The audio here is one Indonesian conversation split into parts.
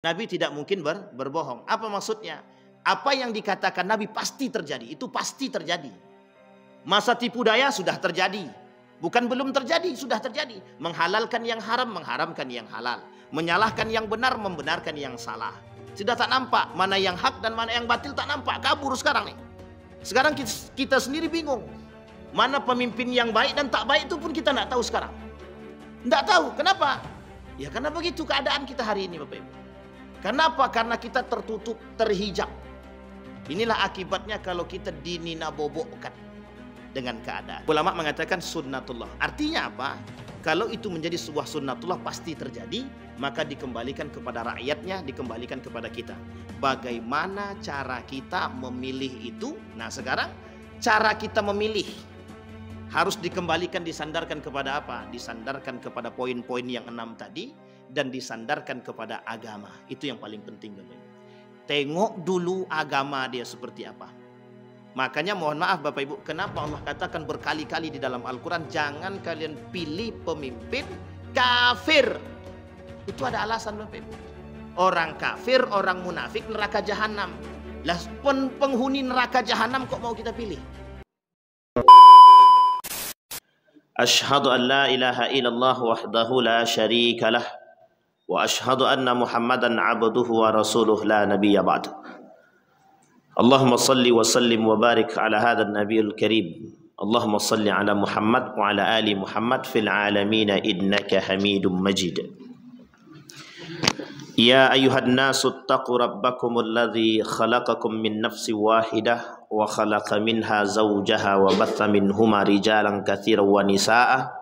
Nabi tidak mungkin berbohong. Apa maksudnya? Apa yang dikatakan Nabi pasti terjadi. Itu pasti terjadi. Masa tipu daya sudah terjadi. Bukan belum terjadi, sudah terjadi. Menghalalkan yang haram, mengharamkan yang halal. Menyalahkan yang benar, membenarkan yang salah. Sudah tak nampak mana yang hak dan mana yang batil, tak nampak. Kabur sekarang nih. Sekarang kita sendiri bingung. Mana pemimpin yang baik dan tak baik itu pun kita tidak tahu sekarang. Tidak tahu. Kenapa? Ya karena begitu keadaan kita hari ini, Bapak Ibu. Kenapa? Karena kita tertutup, terhijab. Inilah akibatnya kalau kita dininabobokkan dengan keadaan. Ulama mengatakan sunnatullah. Artinya apa? Kalau itu menjadi sebuah sunnatullah pasti terjadi, maka dikembalikan kepada rakyatnya, dikembalikan kepada kita. Bagaimana cara kita memilih itu? Nah sekarang cara kita memilih harus dikembalikan, disandarkan kepada apa? Disandarkan kepada poin-poin yang 6 tadi dan disandarkan kepada agama. Itu yang paling penting, Bapak Ibu. Tengok dulu agama dia seperti apa. Makanya mohon maaf Bapak Ibu, kenapa Allah katakan berkali-kali di dalam Al-Quran, jangan kalian pilih pemimpin kafir. Itu ada alasan Bapak Ibu. Orang kafir, orang munafik neraka jahanam. Lah penghuni neraka jahanam kok mau kita pilih? Asyhadu an la ilaha illallah wahdahu la syarika lah wa asyhadu anna Muhammadan abduhu wa rasuluh la nabiyya ba'd. Allahumma salli wa sallim wa barik ala hadha an-nabiyil karim. Allahumma salli ala Muhammad wa ala ali Muhammad fil alamin innaka Hamidum Majid. Ya ayyuhan nasu ittaqu rabbakumul ladzi khalaqakum min nafsin wahidah wa khalaqa minha zawjaha wa batha minhuma rijalan katsiran wa nisaa'a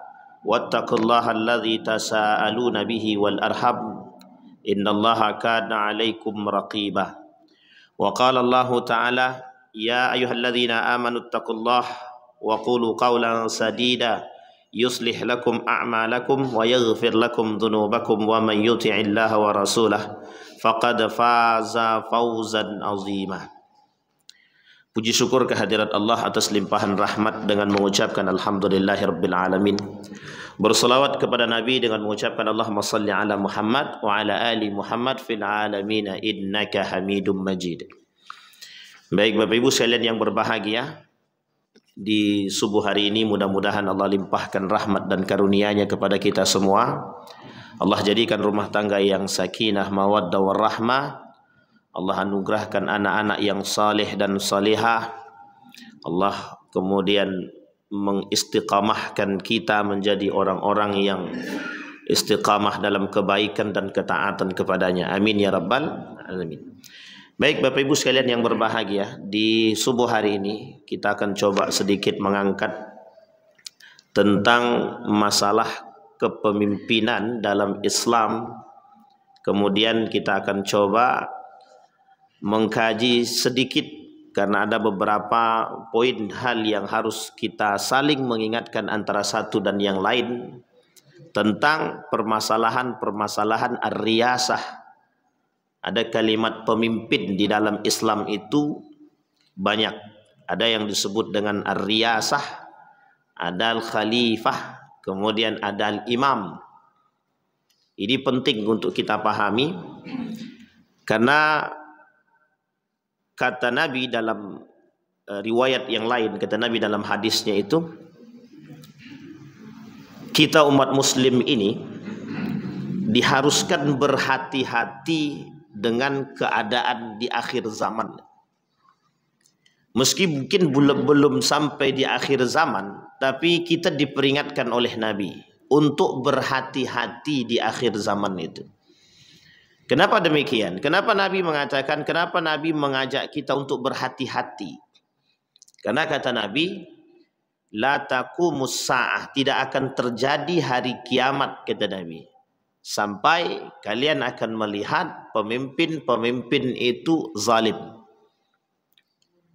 wattaqullaha alladzi tasaaluna bihi wal arham innallaha kana 'alaikum raqiba. Wa qala Allah ta'ala ya ayyuhalladzina amanu ittaqullaha wa qulu qawlan sadida yuslih lakum a'malakum wa yaghfir lakum dhunubakum wa man yuti'illaha wa rasulahu faqad faza fawzan 'azima. Puji syukur kehadirat Allah atas limpahan rahmat dengan mengucapkan alhamdulillahirabbil alamin. Berselawat kepada Nabi dengan mengucapkan Allahumma salli ala Muhammad wa ala ali Muhammad fil alamin innaka Hamidum Majid. Baik Bapak Ibu sekalian yang berbahagia, di subuh hari ini mudah-mudahan Allah limpahkan rahmat dan karunia-Nya kepada kita semua. Allah jadikan rumah tangga yang sakinah, mawaddah warahmah. Allah anugerahkan anak-anak yang saleh dan salihah. Allah kemudian mengistiqamahkan kita menjadi orang-orang yang istiqamah dalam kebaikan dan ketaatan kepadanya. Amin ya rabbal alamin. Baik Bapak Ibu sekalian yang berbahagia, di subuh hari ini kita akan coba sedikit mengangkat tentang masalah kepemimpinan dalam Islam. Kemudian kita akan coba mengkaji sedikit karena ada beberapa poin hal yang harus kita saling mengingatkan antara satu dan yang lain tentang permasalahan-permasalahan ar-riyasah. Ada kalimat pemimpin di dalam Islam itu banyak. Ada yang disebut dengan ar-riyasah, ada al-khalifah, kemudian ada al-imam. Ini penting untuk kita pahami karena kata Nabi dalam riwayat yang lain, kata Nabi dalam hadisnya itu, kita umat muslim ini diharuskan berhati-hati dengan keadaan di akhir zaman. Meski mungkin belum sampai di akhir zaman, tapi kita diperingatkan oleh Nabi untuk berhati-hati di akhir zaman itu. Kenapa demikian? Kenapa Nabi mengatakan, kenapa Nabi mengajak kita untuk berhati-hati? Karena kata Nabi, la taqumus sa'ah, tidak akan terjadi hari kiamat, kata Nabi, sampai kalian akan melihat pemimpin-pemimpin itu zalim.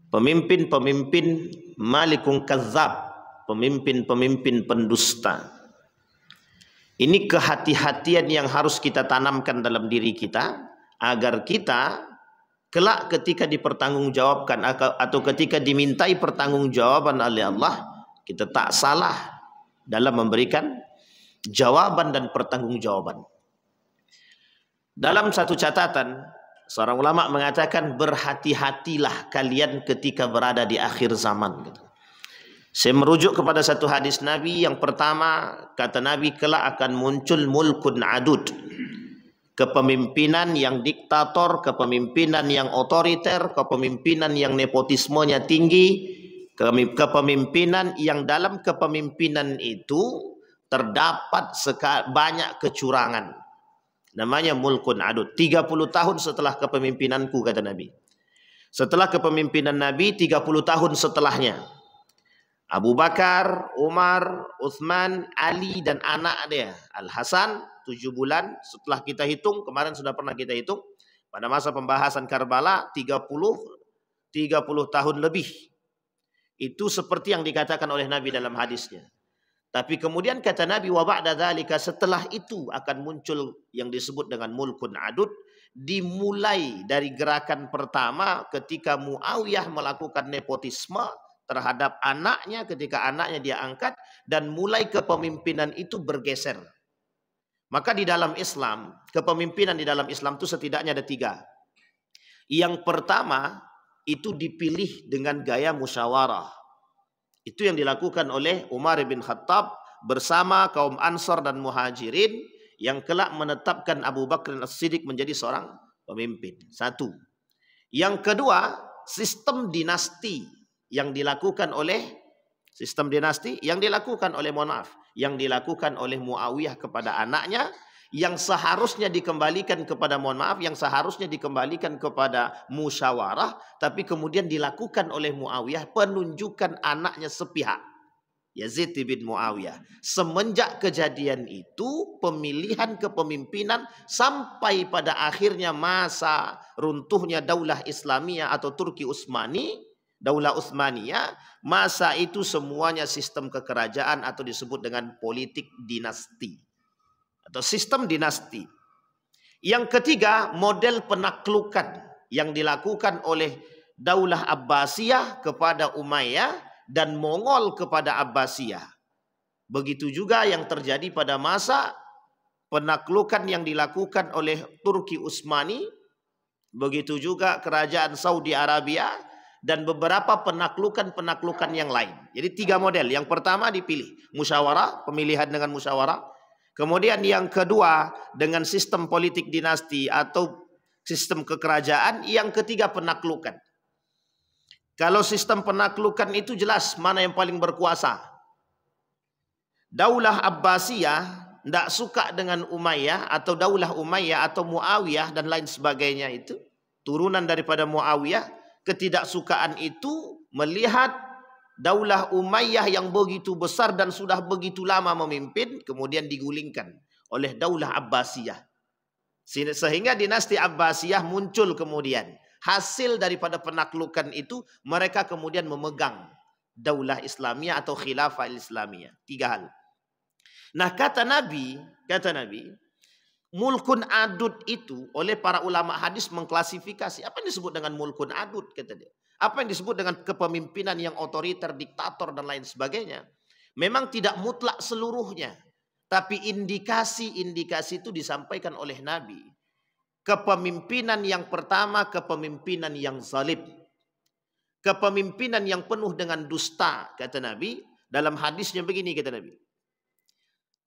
Pemimpin-pemimpin malikun kazzab, pemimpin-pemimpin pendusta. Ini kehati-hatian yang harus kita tanamkan dalam diri kita agar kita kelak ketika dipertanggungjawabkan atau ketika dimintai pertanggungjawaban oleh Allah, kita tak salah dalam memberikan jawaban dan pertanggungjawaban. Dalam satu catatan, seorang ulama mengatakan berhati-hatilah kalian ketika berada di akhir zaman. Saya merujuk kepada satu hadis Nabi. Yang pertama, kata Nabi, kelak akan muncul mulkun adud, kepemimpinan yang diktator, kepemimpinan yang otoriter, kepemimpinan yang nepotismenya tinggi, kepemimpinan yang dalam kepemimpinan itu terdapat banyak kecurangan. Namanya mulkun adud. 30 tahun setelah kepemimpinanku, kata Nabi. Setelah kepemimpinan Nabi, 30 tahun setelahnya, Abu Bakar, Umar, Uthman, Ali, dan anak dia Al-Hasan 7 bulan. Setelah kita hitung, kemarin sudah pernah kita hitung, pada masa pembahasan Karbala 30 tahun lebih. Itu seperti yang dikatakan oleh Nabi dalam hadisnya. Tapi kemudian kata Nabi, wa ba'da dzalika, setelah itu akan muncul yang disebut dengan mulkun adud, dimulai dari gerakan pertama ketika Muawiyah melakukan nepotisme terhadap anaknya, ketika anaknya dia angkat, dan mulai kepemimpinan itu bergeser. Maka di dalam Islam, kepemimpinan di dalam Islam itu setidaknya ada 3. Yang pertama itu dipilih dengan gaya musyawarah. Itu yang dilakukan oleh Umar bin Khattab bersama kaum Ansar dan Muhajirin yang kelak menetapkan Abu Bakar As-Siddiq menjadi seorang pemimpin. 1. Yang kedua, sistem dinasti yang dilakukan oleh yang dilakukan oleh Muawiyah kepada anaknya, yang seharusnya dikembalikan kepada yang seharusnya dikembalikan kepada musyawarah, tapi kemudian dilakukan oleh Muawiyah, penunjukan anaknya sepihak, Yazid bin Muawiyah. Semenjak kejadian itu, pemilihan kepemimpinan sampai pada akhirnya masa runtuhnya Daulah Islamiyah atau Turki Utsmani, Daulah Utsmaniyah, masa itu semuanya sistem kekerajaan atau disebut dengan politik dinasti atau sistem dinasti. Yang ketiga, model penaklukan yang dilakukan oleh Daulah Abbasiyah kepada Umayyah dan Mongol kepada Abbasiyah. Begitu juga yang terjadi pada masa penaklukan yang dilakukan oleh Turki Utsmani, begitu juga kerajaan Saudi Arabia, dan beberapa penaklukan yang lain. Jadi 3 model. Yang pertama dipilih musyawarah, pemilihan dengan musyawarah. Kemudian yang kedua dengan sistem politik dinasti atau sistem kekerajaan. Yang ketiga penaklukan. Kalau sistem penaklukan itu jelas mana yang paling berkuasa. Daulah Abbasiyah tidak suka dengan Umayyah atau Daulah Umayyah atau Muawiyah dan lain sebagainya itu. Turunan daripada Muawiyah. Ketidaksukaan itu melihat Daulah Umayyah yang begitu besar dan sudah begitu lama memimpin, kemudian digulingkan oleh Daulah Abbasiyah. Sehingga dinasti Abbasiyah muncul kemudian. Hasil daripada penaklukan itu, mereka kemudian memegang Daulah Islamiyah atau Khilafah Islamiyah. 3 hal. Nah, kata Nabi, mulkun adud itu oleh para ulama hadis mengklasifikasi apa yang disebut dengan mulkun adud, kata dia. Apa yang disebut dengan kepemimpinan yang otoriter, diktator dan lain sebagainya. Memang tidak mutlak seluruhnya, tapi indikasi-indikasi itu disampaikan oleh Nabi. Kepemimpinan yang pertama, kepemimpinan yang zalim. Kepemimpinan yang penuh dengan dusta, kata Nabi. Dalam hadisnya begini, kata Nabi.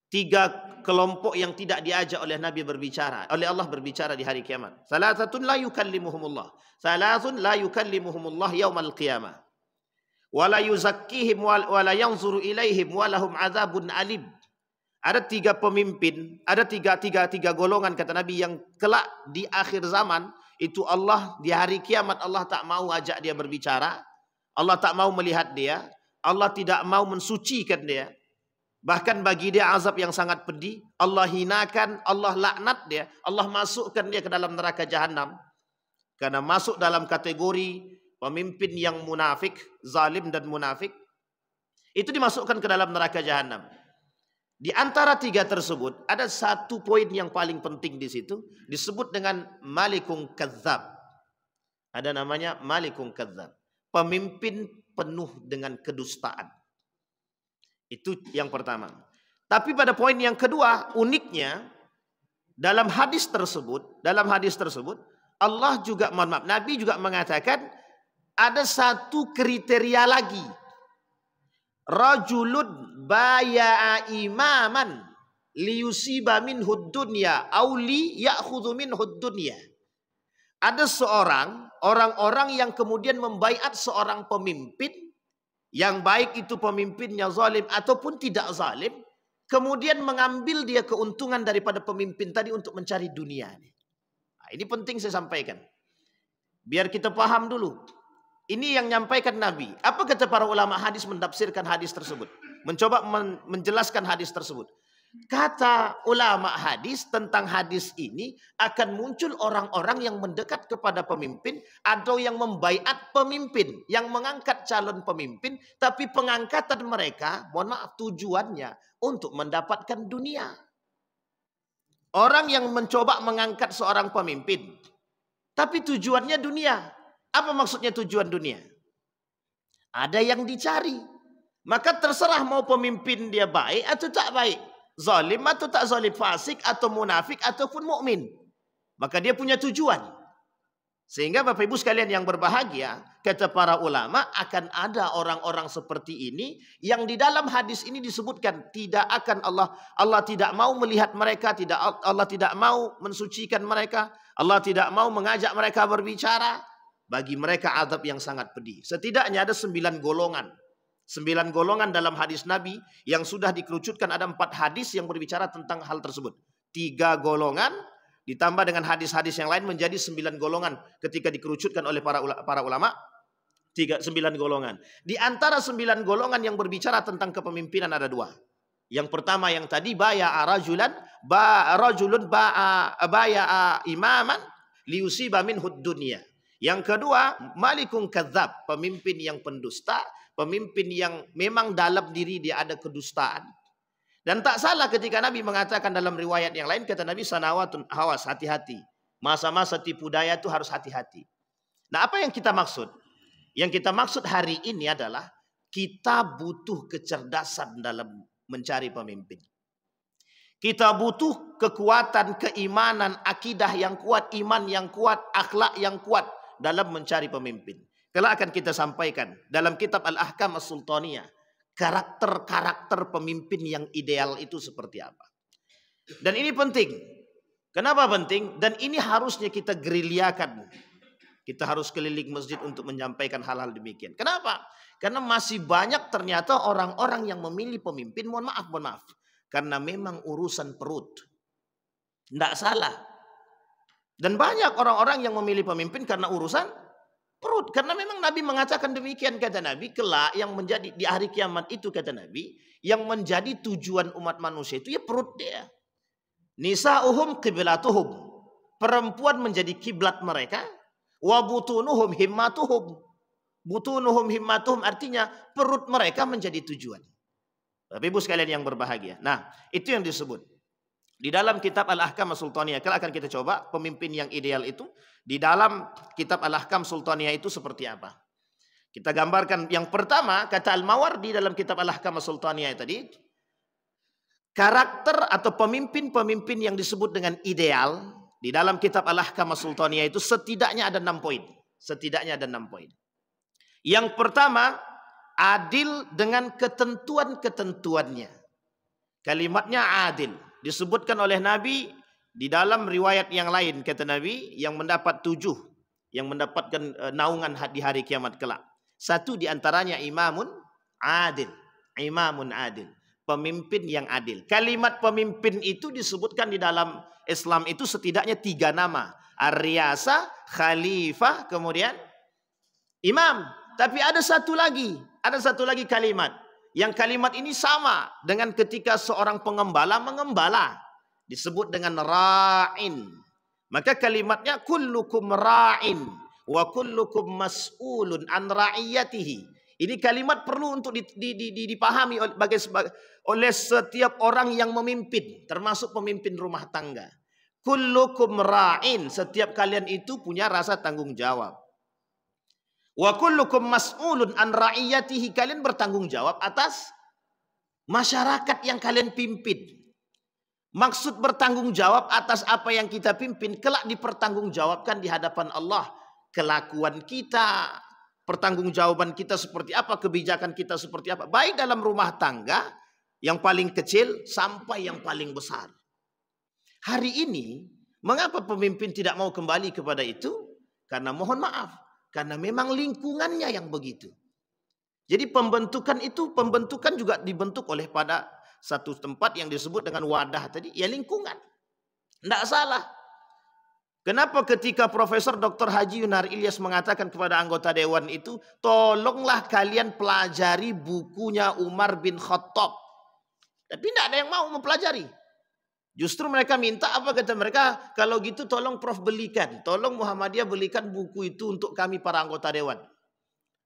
3 kelompok yang tidak diajak oleh Nabi berbicara, oleh Allah berbicara di hari kiamat. Salathatun la yukallimuhumullah. Salasun la yukallimuhumullah yaumal qiyamah. Wa la yuzakkihim wa la yanzuru ilaihim wa lahum adzabun alim. Ada 3 pemimpin, ada tiga golongan kata Nabi yang kelak di akhir zaman itu Allah di hari kiamat Allah tak mau ajak dia berbicara, Allah tak mau melihat dia, Allah tidak mau mensucikan dia. Bahkan bagi dia azab yang sangat pedih. Allah hinakan, Allah laknat dia, Allah masukkan dia ke dalam neraka jahanam. Karena masuk dalam kategori pemimpin yang munafik, zalim dan munafik. Itu dimasukkan ke dalam neraka jahanam. Di antara 3 tersebut ada 1 poin yang paling penting di situ, disebut dengan malikun kadzab. Ada namanya malikun kadzab. Pemimpin penuh dengan kedustaan. Itu yang pertama. Tapi pada poin yang kedua, uniknya dalam hadis tersebut Allah juga, mohon maaf, Nabi juga mengatakan ada satu kriteria lagi. Rajulun baya'a imaman liyusiba minhud dunya aw li ya'khudhu minhud dunya. Ada orang-orang yang kemudian membaiat seorang pemimpin, yang baik itu pemimpinnya zalim ataupun tidak zalim, kemudian mengambil dia keuntungan daripada pemimpin tadi untuk mencari dunia. Nah, ini penting saya sampaikan. Biar kita paham dulu. Ini yang nyampaikan Nabi. Apa kata para ulama hadis menafsirkan hadis tersebut? Mencoba menjelaskan hadis tersebut. Kata ulama hadis tentang hadis ini, akan muncul orang-orang yang mendekat kepada pemimpin atau yang membaiat pemimpin, yang mengangkat calon pemimpin, tapi pengangkatan mereka, mohon maaf, tujuannya untuk mendapatkan dunia. Orang yang mencoba mengangkat seorang pemimpin, tapi tujuannya dunia. Apa maksudnya tujuan dunia? Ada yang dicari. Maka terserah mau pemimpin dia baik atau tak baik. Zalim atau tak zalim, fasik atau munafik ataupun mukmin. Maka dia punya tujuan. Sehingga Bapak Ibu sekalian yang berbahagia, kata para ulama, akan ada orang-orang seperti ini yang di dalam hadis ini disebutkan tidak akan Allah tidak mau melihat mereka, Allah tidak mau mensucikan mereka, Allah tidak mau mengajak mereka berbicara. Bagi mereka azab yang sangat pedih. Setidaknya ada 9 golongan. 9 golongan dalam hadis Nabi yang sudah dikerucutkan, ada 4 hadis yang berbicara tentang hal tersebut. 3 golongan ditambah dengan hadis-hadis yang lain menjadi 9 golongan ketika dikerucutkan oleh para ulama. 9 golongan. Di antara 9 golongan yang berbicara tentang kepemimpinan ada 2. Yang pertama yang tadi baya'a rajulun baya'a imaman liyusiba minhud dunya. Yang kedua, malikun kadzab, pemimpin yang pendusta, pemimpin yang memang dalam diri dia ada kedustaan. Dan tak salah ketika Nabi mengatakan dalam riwayat yang lain, kata Nabi, sanawatun hawas, hati-hati. Masa-masa tipu daya itu harus hati-hati. Nah, apa yang kita maksud? Yang kita maksud hari ini adalah kita butuh kecerdasan dalam mencari pemimpin. Kita butuh kekuatan, keimanan, akidah yang kuat, iman yang kuat, akhlak yang kuat dalam mencari pemimpin. Kelak akan kita sampaikan dalam kitab Al-Ahkam As-Sultaniyah, karakter-karakter pemimpin yang ideal itu seperti apa. Dan ini penting. Kenapa penting? Dan ini harusnya kita gerilyakan. Kita harus keliling masjid untuk menyampaikan hal-hal demikian. Kenapa? Karena masih banyak ternyata orang-orang yang memilih pemimpin, mohon maaf. Karena memang urusan perut. Tidak salah. Dan banyak orang-orang yang memilih pemimpin karena urusan perut. Karena memang Nabi mengatakan demikian, kata Nabi. Kelak yang menjadi di hari kiamat itu, kata Nabi, yang menjadi tujuan umat manusia itu ya perut dia. Nisa'uhum qiblatuhum. Perempuan menjadi kiblat mereka. Wa butunuhum himmatuhum. Butunuhum himmatuhum artinya perut mereka menjadi tujuan. Bapak Ibu sekalian yang berbahagia. Nah, itu yang disebut. Di dalam kitab Al-Ahkam As-Sultaniyah, kalau akan kita coba pemimpin yang ideal itu di dalam kitab Al-Ahkam Sultaniyah itu seperti apa. Kita gambarkan yang pertama, kata Al-Mawardi dalam kitab Al-Ahkam As-Sultaniyah tadi, karakter atau pemimpin-pemimpin yang disebut dengan ideal di dalam kitab Al-Ahkam As-Sultaniyah itu setidaknya ada 6 poin. Setidaknya ada 6 poin. Yang pertama, adil dengan ketentuan-ketentuannya. Kalimatnya adil. Disebutkan oleh Nabi di dalam riwayat yang lain, kata Nabi, yang mendapat 7, yang mendapatkan naungan di hari kiamat kelak. Satu di antaranya imamun adil. Imamun adil. Pemimpin yang adil. Kalimat pemimpin itu disebutkan di dalam Islam itu setidaknya 3 nama. Ar-Riyasa, Khalifah, kemudian Imam. Tapi ada satu lagi kalimat. Yang kalimat ini sama dengan ketika seorang pengembala mengembala. Disebut dengan ra'in. Maka kalimatnya kullukum ra'in wa kullukum mas'ulun an ra'iyatihi. Ini kalimat perlu untuk dipahami oleh setiap orang yang memimpin. Termasuk pemimpin rumah tangga. Kullukum ra'in. Setiap kalian itu punya rasa tanggung jawab. Wa kullukum mas'ulun an ra'iyatihi. Kalian bertanggung jawab atas masyarakat yang kalian pimpin. Maksud bertanggung jawab atas apa yang kita pimpin, kelak dipertanggungjawabkan di hadapan Allah. Kelakuan kita, pertanggungjawaban kita seperti apa, kebijakan kita seperti apa. Baik dalam rumah tangga, yang paling kecil sampai yang paling besar. Hari ini, mengapa pemimpin tidak mau kembali kepada itu? Karena mohon maaf, karena memang lingkungannya yang begitu. Jadi pembentukan juga dibentuk oleh pada satu tempat yang disebut dengan wadah tadi, ya lingkungan. Tidak salah. Kenapa ketika Profesor Dr. Haji Yunar Ilyas mengatakan kepada anggota dewan itu, tolonglah kalian pelajari bukunya Umar bin Khattab. Tapi tidak ada yang mau mempelajari. Justru mereka minta, apa kata mereka? Kalau gitu tolong Prof belikan. Tolong Muhammadiyah belikan buku itu untuk kami para anggota dewan.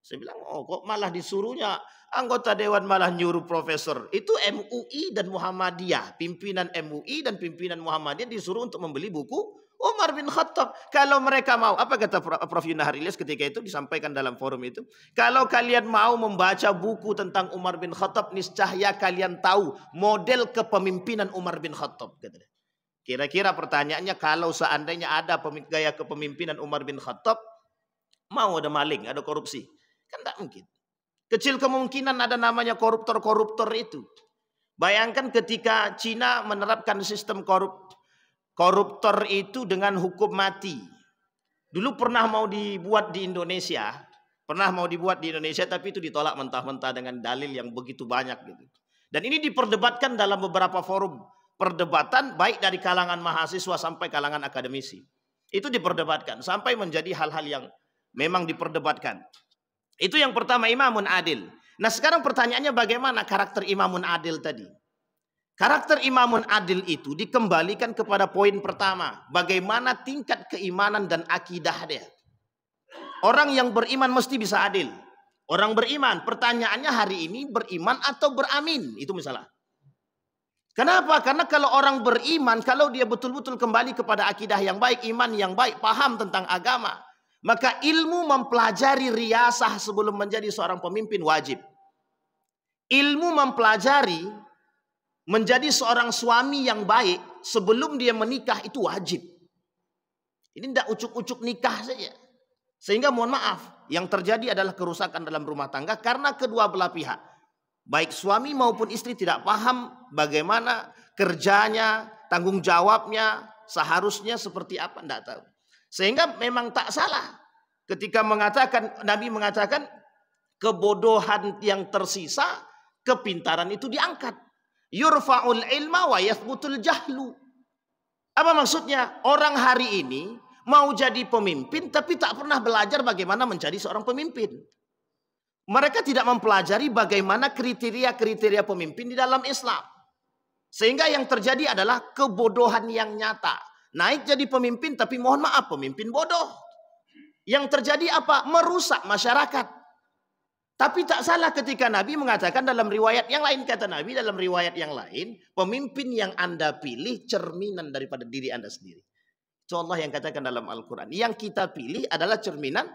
Saya bilang, oh kok malah disuruhnya anggota dewan malah nyuruh profesor. Itu MUI dan Muhammadiyah. Pimpinan MUI dan pimpinan Muhammadiyah disuruh untuk membeli buku Umar bin Khattab. Kalau mereka mau, apa kata Prof Yunar Ilyas ketika itu disampaikan dalam forum itu? Kalau kalian mau membaca buku tentang Umar bin Khattab, niscaya kalian tahu model kepemimpinan Umar bin Khattab. Kira-kira pertanyaannya, kalau seandainya ada gaya kepemimpinan Umar bin Khattab, mau ada maling, ada korupsi? Kan tidak mungkin. Kecil kemungkinan ada namanya koruptor-koruptor itu. Bayangkan ketika Cina menerapkan sistem koruptor itu dengan hukum mati. Dulu pernah mau dibuat di Indonesia. Tapi itu ditolak mentah-mentah dengan dalil yang begitu banyak gitu. Dan ini diperdebatkan dalam beberapa forum perdebatan, baik dari kalangan mahasiswa sampai kalangan akademisi. Itu diperdebatkan sampai menjadi hal-hal yang memang diperdebatkan. Itu yang pertama, imamun adil. Nah sekarang pertanyaannya, bagaimana karakter imamun adil tadi? Karakter imamun adil itu dikembalikan kepada poin pertama. Bagaimana tingkat keimanan dan akidah dia. Orang yang beriman mesti bisa adil. Orang beriman, pertanyaannya hari ini beriman atau beramin. Itu misalnya. Kenapa? Karena kalau orang beriman, kalau dia betul-betul kembali kepada akidah yang baik, iman yang baik, paham tentang agama, maka ilmu mempelajari riyasah sebelum menjadi seorang pemimpin wajib. Ilmu mempelajari menjadi seorang suami yang baik sebelum dia menikah itu wajib. Ini tidak ucuk-ucuk nikah saja. Sehingga mohon maaf, yang terjadi adalah kerusakan dalam rumah tangga karena kedua belah pihak. Baik suami maupun istri tidak paham bagaimana kerjanya, tanggung jawabnya, seharusnya seperti apa, tidak tahu. Sehingga memang tak salah ketika Nabi mengatakan kebodohan yang tersisa, kepintaran itu diangkat. Yurfa'ul ilma wa yathbutul jahlu. Apa maksudnya? Orang hari ini mau jadi pemimpin tapi tak pernah belajar bagaimana menjadi seorang pemimpin. Mereka tidak mempelajari bagaimana kriteria-kriteria pemimpin di dalam Islam. Sehingga yang terjadi adalah kebodohan yang nyata. Naik jadi pemimpin tapi mohon maaf pemimpin bodoh. Yang terjadi apa? Merusak masyarakat. Tapi tak salah ketika Nabi mengatakan dalam riwayat yang lain, kata Nabi dalam riwayat yang lain, pemimpin yang Anda pilih cerminan daripada diri Anda sendiri. Itu Allah yang katakan dalam Al-Quran. Yang kita pilih adalah cerminan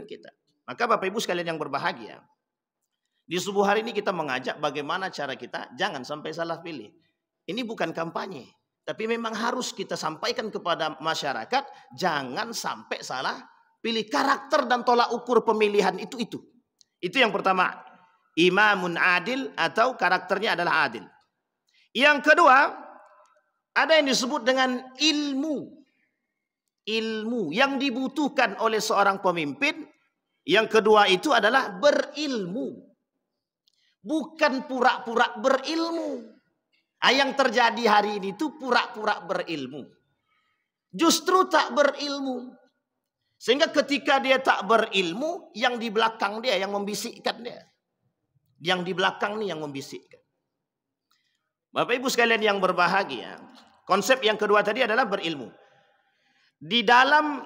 kita. Maka Bapak Ibu sekalian yang berbahagia, di subuh hari ini kita mengajak bagaimana cara kita jangan sampai salah pilih. Ini bukan kampanye, tapi memang harus kita sampaikan kepada masyarakat, jangan sampai salah pilih. Karakter dan tolak ukur pemilihan itu. Itu yang pertama, imamun adil atau karakternya adalah adil. Yang kedua, ada yang disebut dengan ilmu. Ilmu yang dibutuhkan oleh seorang pemimpin. Yang kedua itu adalah berilmu. Bukan pura-pura berilmu. Yang terjadi hari ini itu pura-pura berilmu. Justru tak berilmu. Sehingga ketika dia tak berilmu, yang di belakang dia yang membisikkan dia. Yang di belakang nih yang membisikkan. Bapak Ibu sekalian yang berbahagia, konsep yang kedua tadi adalah berilmu. Di dalam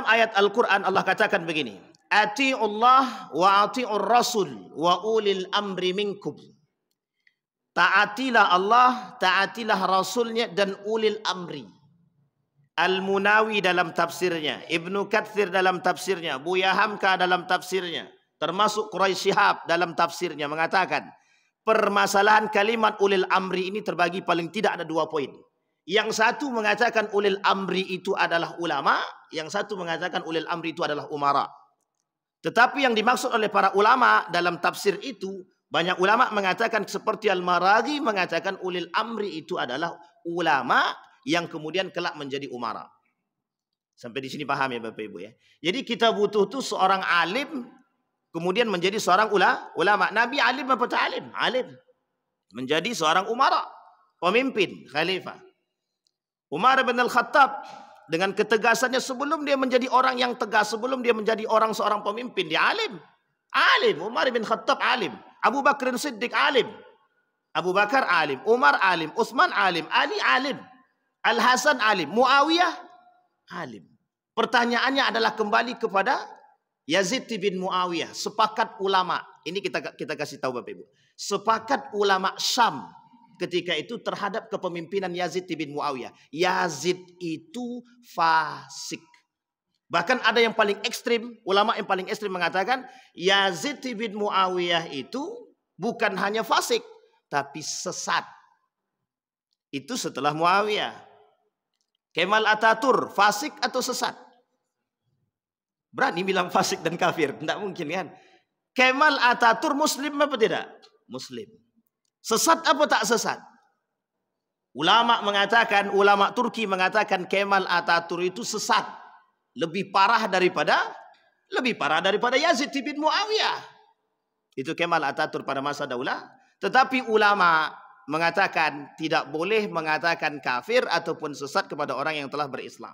ayat Al-Quran Allah katakan begini. Ati'ullah wa ati'ur rasul wa ulil amri minkum. Taatilah Allah, taatilah Rasulnya dan ulil amri. Al-Munawi dalam tafsirnya, Ibnu Katsir dalam tafsirnya, Buya Hamka dalam tafsirnya, termasuk Quraisy Shihab dalam tafsirnya mengatakan, permasalahan kalimat ulil amri ini terbagi paling tidak ada 2 poin. Yang satu mengatakan ulil amri itu adalah ulama, yang satu mengatakan ulil amri itu adalah umara. Tetapi yang dimaksud oleh para ulama dalam tafsir itu, banyak ulama mengatakan seperti Al-Maraghi mengatakan ulil amri itu adalah ulama yang kemudian kelak menjadi umara. Sampai di sini paham ya Bapak Ibu ya. Jadi kita butuh tuh seorang alim kemudian menjadi seorang ulama. Nabi alim apa tak alim? Alim. Menjadi seorang umara, pemimpin, khalifah. Umar bin Al-Khattab dengan ketegasannya sebelum dia menjadi orang yang tegas, sebelum dia menjadi seorang pemimpin, dia alim. Alim. Umar bin Khattab alim. Abu Bakar Siddiq alim. Abu Bakar alim. Umar alim. Utsman alim. Ali alim. Al-Hasan alim. Muawiyah alim. Pertanyaannya adalah kembali kepada Yazid bin Muawiyah. Sepakat ulama. Ini kita kasih tahu Bapak Ibu. Sepakat ulama Syam ketika itu terhadap kepemimpinan Yazid bin Muawiyah. Yazid itu fasik. Bahkan ada yang paling ekstrim, ulama yang paling ekstrim mengatakan Yazid bin Muawiyah itu bukan hanya fasik, tapi sesat. Itu setelah Muawiyah. Kemal Ataturk, fasik atau sesat? Berani bilang fasik dan kafir? Tidak mungkin kan? Kemal Ataturk Muslim apa tidak? Muslim. Sesat apa tak sesat? Ulama mengatakan, ulama Turki mengatakan Kemal Ataturk itu sesat. Lebih parah daripada Yazid bin Muawiyah. Itu Kemal Ataturk pada masa daulah. Tetapi ulama mengatakan tidak boleh mengatakan kafir ataupun sesat kepada orang yang telah berislam.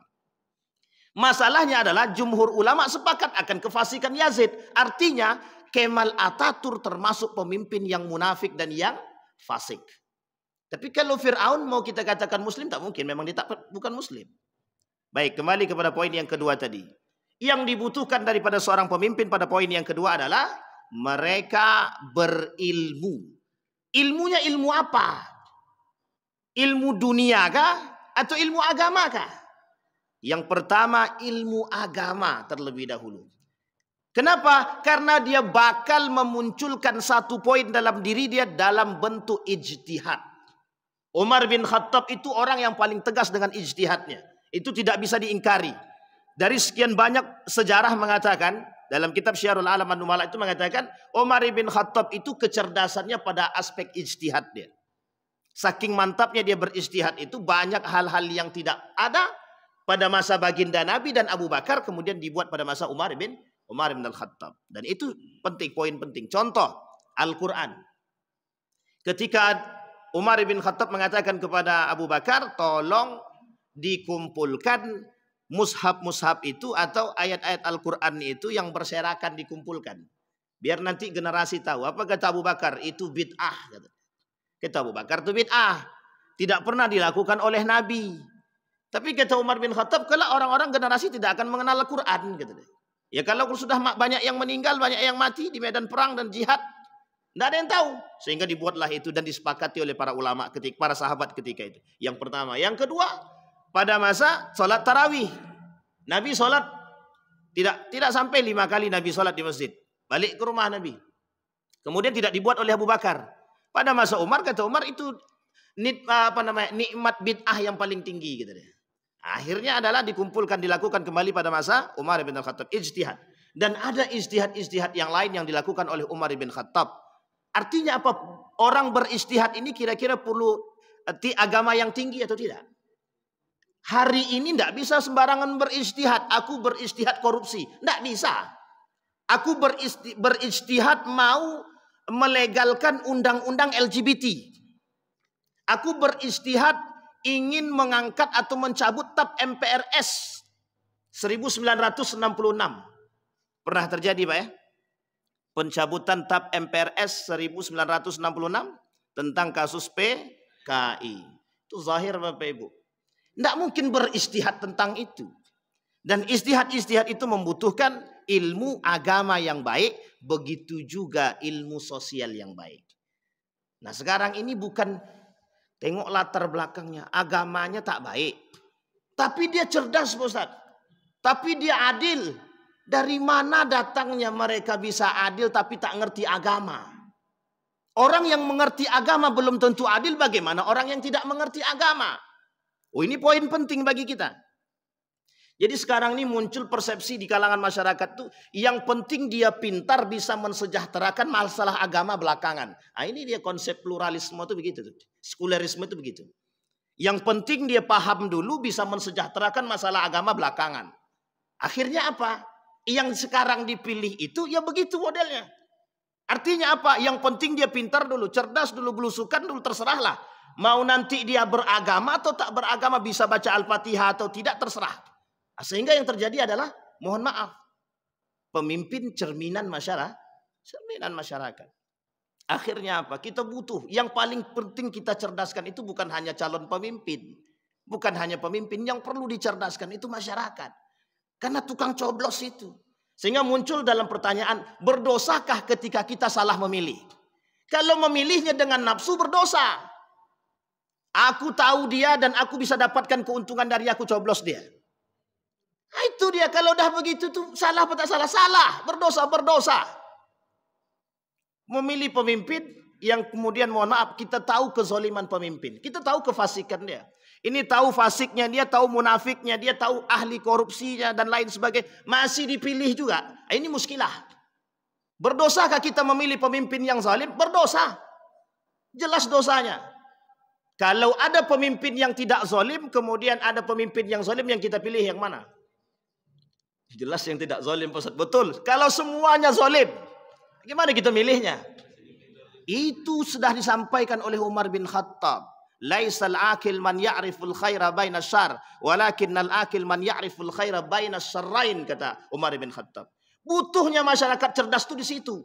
Masalahnya adalah jumhur ulama sepakat akan kefasikan Yazid. Artinya Kemal Ataturk termasuk pemimpin yang munafik dan yang fasik. Tapi kalau Fir'aun mau kita katakan muslim, tak mungkin. Memang dia bukan muslim. Baik, kembali kepada poin yang kedua tadi. Yang dibutuhkan daripada seorang pemimpin pada poin yang kedua adalah mereka berilmu. Ilmunya ilmu apa? Ilmu dunia kah? Atau ilmu agama kah? Yang pertama ilmu agama terlebih dahulu. Kenapa? Karena dia bakal memunculkan satu poin dalam diri dia dalam bentuk ijtihad. Umar bin Khattab itu orang yang paling tegas dengan ijtihadnya. Itu tidak bisa diingkari. Dari sekian banyak sejarah mengatakan, dalam kitab Syiarul Alam An-Numala itu mengatakan, Umar bin Khattab itu kecerdasannya pada aspek ijtihad dia. Saking mantapnya dia berijtihad itu, banyak hal-hal yang tidak ada pada masa baginda Nabi dan Abu Bakar, kemudian dibuat pada masa Umar bin Al-Khattab. Dan itu penting, poin penting. Contoh, Al-Quran. Ketika Umar bin Khattab mengatakan kepada Abu Bakar, tolong dikumpulkan mushaf-mushaf itu atau ayat-ayat Al-Quran itu yang berserakan dikumpulkan. Biar nanti generasi tahu. Apa kata Abu Bakar? Itu bid'ah. Kata Abu Bakar itu bid'ah. Tidak pernah dilakukan oleh Nabi. Tapi kata Umar bin Khattab, kalau orang-orang generasi tidak akan mengenal Al-Quran. Ya kalau sudah banyak yang meninggal, banyak yang mati di medan perang dan jihad, tidak ada yang tahu. Sehingga dibuatlah itu dan disepakati oleh para ulama, para sahabat ketika itu. Yang pertama. Yang kedua, pada masa sholat tarawih. Nabi sholat tidak sampai 5 kali Nabi sholat di masjid. Balik ke rumah Nabi. Kemudian tidak dibuat oleh Abu Bakar. Pada masa Umar, kata Umar itu nikmat bid'ah yang paling tinggi. Gitu deh. Akhirnya adalah dikumpulkan, dilakukan kembali pada masa Umar bin Khattab. Ijtihad. Dan ada ijtihad yang lain yang dilakukan oleh Umar bin Khattab. Artinya apa? Orang berijtihad ini kira-kira perlu agama yang tinggi atau tidak? Hari ini tidak bisa sembarangan berijtihad. Aku berijtihad korupsi. Tidak bisa. Aku berijtihad mau melegalkan undang-undang LGBT. Aku berijtihad ingin mengangkat atau mencabut TAP MPRS 1966. Pernah terjadi Pak ya? Pencabutan TAP MPRS 1966 tentang kasus PKI. Itu zahir Bapak Ibu. Tidak mungkin berijtihad tentang itu. Dan istihad itu membutuhkan ilmu agama yang baik. Begitu juga ilmu sosial yang baik. Nah sekarang ini bukan tengok latar belakangnya. Agamanya tak baik. Tapi dia cerdas Ustaz. Tapi dia adil. Dari mana datangnya mereka bisa adil tapi tak ngerti agama? Orang yang mengerti agama belum tentu adil, bagaimana orang yang tidak mengerti agama? Oh, ini poin penting bagi kita. Jadi sekarang ini muncul persepsi di kalangan masyarakat tuh, yang penting dia pintar bisa mensejahterakan, masalah agama belakangan. Nah, ini dia konsep pluralisme itu begitu, sekulerisme itu begitu. Yang penting dia paham dulu, bisa mensejahterakan, masalah agama belakangan. Akhirnya apa? Yang sekarang dipilih itu ya begitu modelnya. Artinya apa? Yang penting dia pintar dulu, cerdas dulu, belusukan dulu, terserahlah. Mau nanti dia beragama atau tak beragama, bisa baca Al-Fatihah atau tidak, terserah. Sehingga yang terjadi adalah, mohon maaf, pemimpin cerminan masyarakat. Akhirnya apa? Kita butuh, yang paling penting kita cerdaskan itu bukan hanya calon pemimpin, bukan hanya pemimpin, yang perlu dicerdaskan itu masyarakat. Karena tukang coblos itu. Sehingga muncul dalam pertanyaan, berdosakah ketika kita salah memilih? Kalau memilihnya dengan nafsu, berdosa. Aku tahu dia dan aku bisa dapatkan keuntungan dari aku coblos dia. Nah, itu dia, kalau udah begitu tuh salah apa tak salah? Salah, berdosa. Memilih pemimpin yang kemudian, mohon maaf, kita tahu kezoliman pemimpin. Kita tahu kefasikan dia. Ini tahu fasiknya dia, tahu munafiknya dia, tahu ahli korupsinya dan lain sebagainya. Masih dipilih juga. Ini muskilah. Berdosakah kita memilih pemimpin yang zalim? Berdosa. Jelas dosanya. Kalau ada pemimpin yang tidak zalim, kemudian ada pemimpin yang zalim, yang kita pilih yang mana? Jelas yang tidak zalim, Ustaz. Betul. Kalau semuanya zalim, gimana kita milihnya? Itu sudah disampaikan oleh Umar bin Khattab. Laisal akil man ya'riful khaira baina syarr, walakinnal akil man ya'riful khaira baina syarrain, kata Umar bin Khattab. Butuhnya masyarakat cerdas itu di situ.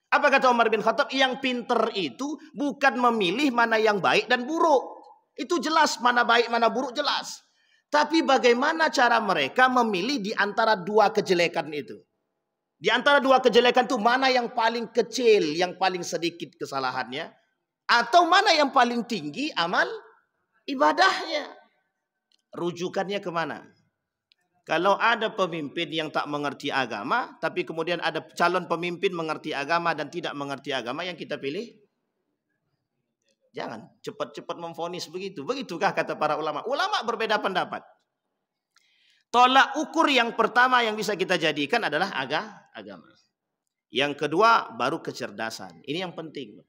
Apa kata Umar bin Khattab? Yang pinter itu bukan memilih mana yang baik dan buruk. Itu jelas, mana baik mana buruk jelas. Tapi bagaimana cara mereka memilih di antara dua kejelekan itu? Di antara dua kejelekan itu mana yang paling kecil, yang paling sedikit kesalahannya? Atau mana yang paling tinggi amal ibadahnya? Rujukannya kemana? Kalau ada pemimpin yang tak mengerti agama, tapi kemudian ada calon pemimpin mengerti agama dan tidak mengerti agama, yang kita pilih? Jangan cepat-cepat memvonis begitu. Begitukah kata para ulama? Ulama berbeda pendapat. Tolak ukur yang pertama yang bisa kita jadikan adalah agama. Yang kedua baru kecerdasan. Ini yang penting.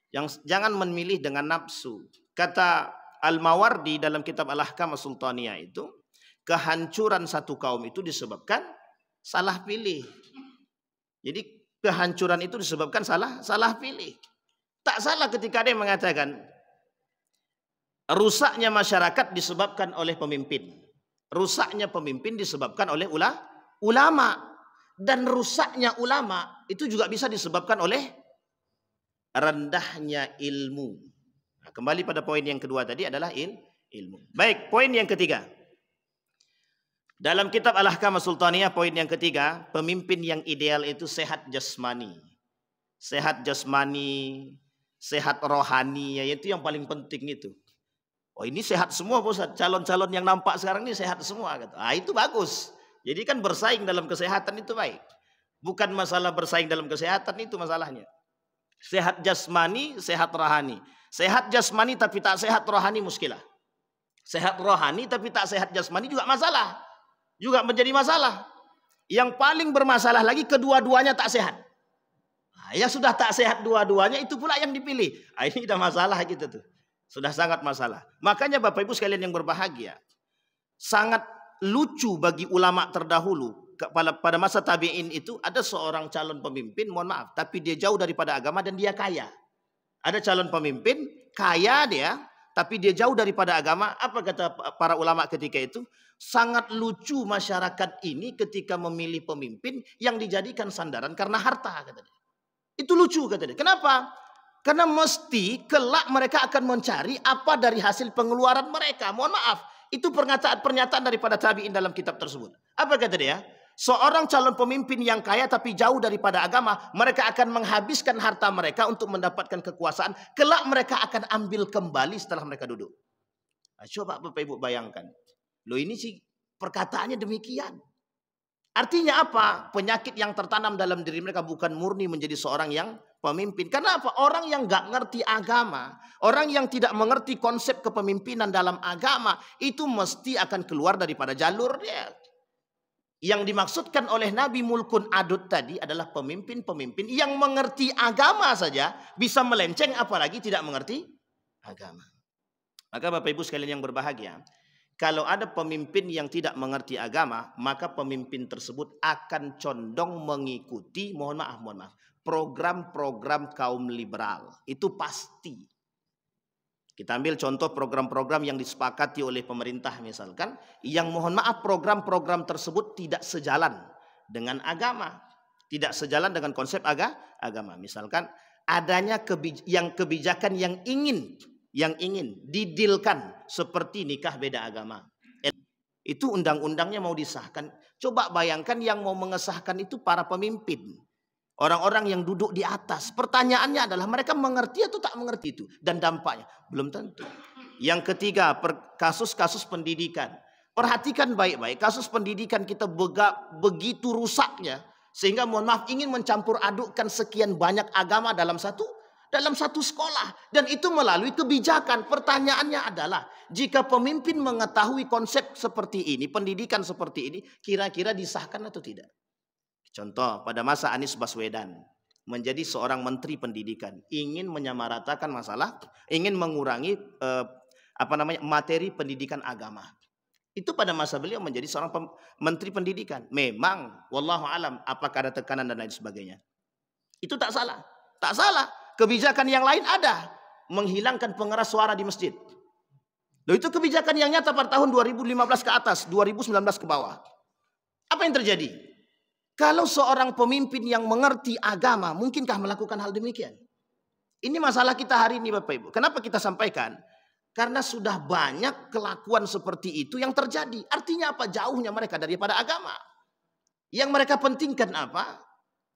Yang jangan memilih dengan nafsu. Kata Al-Mawardi dalam kitab Al-Ahkam As-Sultaniyah itu, kehancuran satu kaum itu disebabkan salah pilih. Jadi kehancuran itu disebabkan salah pilih. Tak salah ketika ada yang mengatakan rusaknya masyarakat disebabkan oleh pemimpin. Rusaknya pemimpin disebabkan oleh ulama. Dan rusaknya ulama itu juga bisa disebabkan oleh rendahnya ilmu. Nah, kembali pada poin yang kedua tadi adalah ilmu. Baik, poin yang ketiga. Dalam kitab Al-Ahkam As-Sultaniyah, poin yang ketiga, pemimpin yang ideal itu sehat jasmani. Sehat jasmani, sehat rohani, yaitu yang paling penting itu. Oh, ini sehat semua, Ustaz. Calon-calon yang nampak sekarang ini sehat semua. Ah, itu bagus. Jadi kan bersaing dalam kesehatan itu baik. Bukan masalah bersaing dalam kesehatan, itu masalahnya. Sehat jasmani, sehat rohani. Sehat jasmani tapi tak sehat rohani, muskilah. Sehat rohani tapi tak sehat jasmani juga masalah. Juga menjadi masalah. Yang paling bermasalah lagi, kedua-duanya tak sehat. Nah, ya sudah tak sehat dua-duanya, itu pula yang dipilih. Nah, ini udah masalah gitu tuh. Sudah sangat masalah. Makanya Bapak Ibu sekalian yang berbahagia, sangat lucu bagi ulama terdahulu. Pada masa tabi'in itu ada seorang calon pemimpin, mohon maaf, tapi dia jauh daripada agama dan dia kaya. Ada calon pemimpin, kaya dia, tapi dia jauh daripada agama. Apa kata para ulama ketika itu? Sangat lucu masyarakat ini ketika memilih pemimpin yang dijadikan sandaran karena harta, kata dia. Itu lucu, kata dia. Kenapa? Karena mesti kelak mereka akan mencari apa dari hasil pengeluaran mereka. Mohon maaf, itu pernyataan daripada tabi'in dalam kitab tersebut. Apa kata dia? Seorang calon pemimpin yang kaya tapi jauh daripada agama, mereka akan menghabiskan harta mereka untuk mendapatkan kekuasaan. Kelak mereka akan ambil kembali setelah mereka duduk. Nah, coba Bapak Ibu bayangkan. Loh, ini sih perkataannya demikian. Artinya apa? Penyakit yang tertanam dalam diri mereka bukan murni menjadi seorang yang pemimpin. Karena apa? Orang yang nggak ngerti agama, orang yang tidak mengerti konsep kepemimpinan dalam agama, itu mesti akan keluar daripada jalurnya. Yang dimaksudkan oleh Nabi Mulkun Adud tadi adalah pemimpin-pemimpin yang mengerti agama saja bisa melenceng, apalagi tidak mengerti agama. Maka Bapak Ibu sekalian yang berbahagia, kalau ada pemimpin yang tidak mengerti agama, maka pemimpin tersebut akan condong mengikuti, mohon maaf, program-program kaum liberal. Itu pasti. Kita ambil contoh program-program yang disepakati oleh pemerintah misalkan, yang mohon maaf program-program tersebut tidak sejalan dengan agama, tidak sejalan dengan konsep agama. Misalkan adanya kebijakan yang ingin didilkan seperti nikah beda agama. Itu undang-undangnya mau disahkan. Coba bayangkan yang mau mengesahkan itu para pemimpin. Orang-orang yang duduk di atas. Pertanyaannya adalah mereka mengerti atau tak mengerti itu. Dan dampaknya belum tentu. Yang ketiga, kasus-kasus pendidikan. Perhatikan baik-baik. Kasus pendidikan kita begitu rusaknya. Sehingga mohon maaf ingin mencampur adukkan sekian banyak agama dalam satu sekolah. Dan itu melalui kebijakan. Pertanyaannya adalah, jika pemimpin mengetahui konsep seperti ini, pendidikan seperti ini, kira-kira disahkan atau tidak? Contoh, pada masa Anies Baswedan menjadi seorang menteri pendidikan, ingin menyamaratakan masalah, ingin mengurangi materi pendidikan agama. Itu pada masa beliau menjadi seorang menteri pendidikan. Memang, wallahu alam, apakah ada tekanan dan lain sebagainya. Itu tak salah. Tak salah. Kebijakan yang lain ada. Menghilangkan pengeras suara di masjid. Loh, itu kebijakan yang nyata pada tahun 2015 ke atas, 2019 ke bawah. Apa yang terjadi? Kalau seorang pemimpin yang mengerti agama, mungkinkah melakukan hal demikian? Ini masalah kita hari ini Bapak Ibu. Kenapa kita sampaikan? Karena sudah banyak kelakuan seperti itu yang terjadi. Artinya apa? Jauhnya mereka daripada agama. Yang mereka pentingkan apa?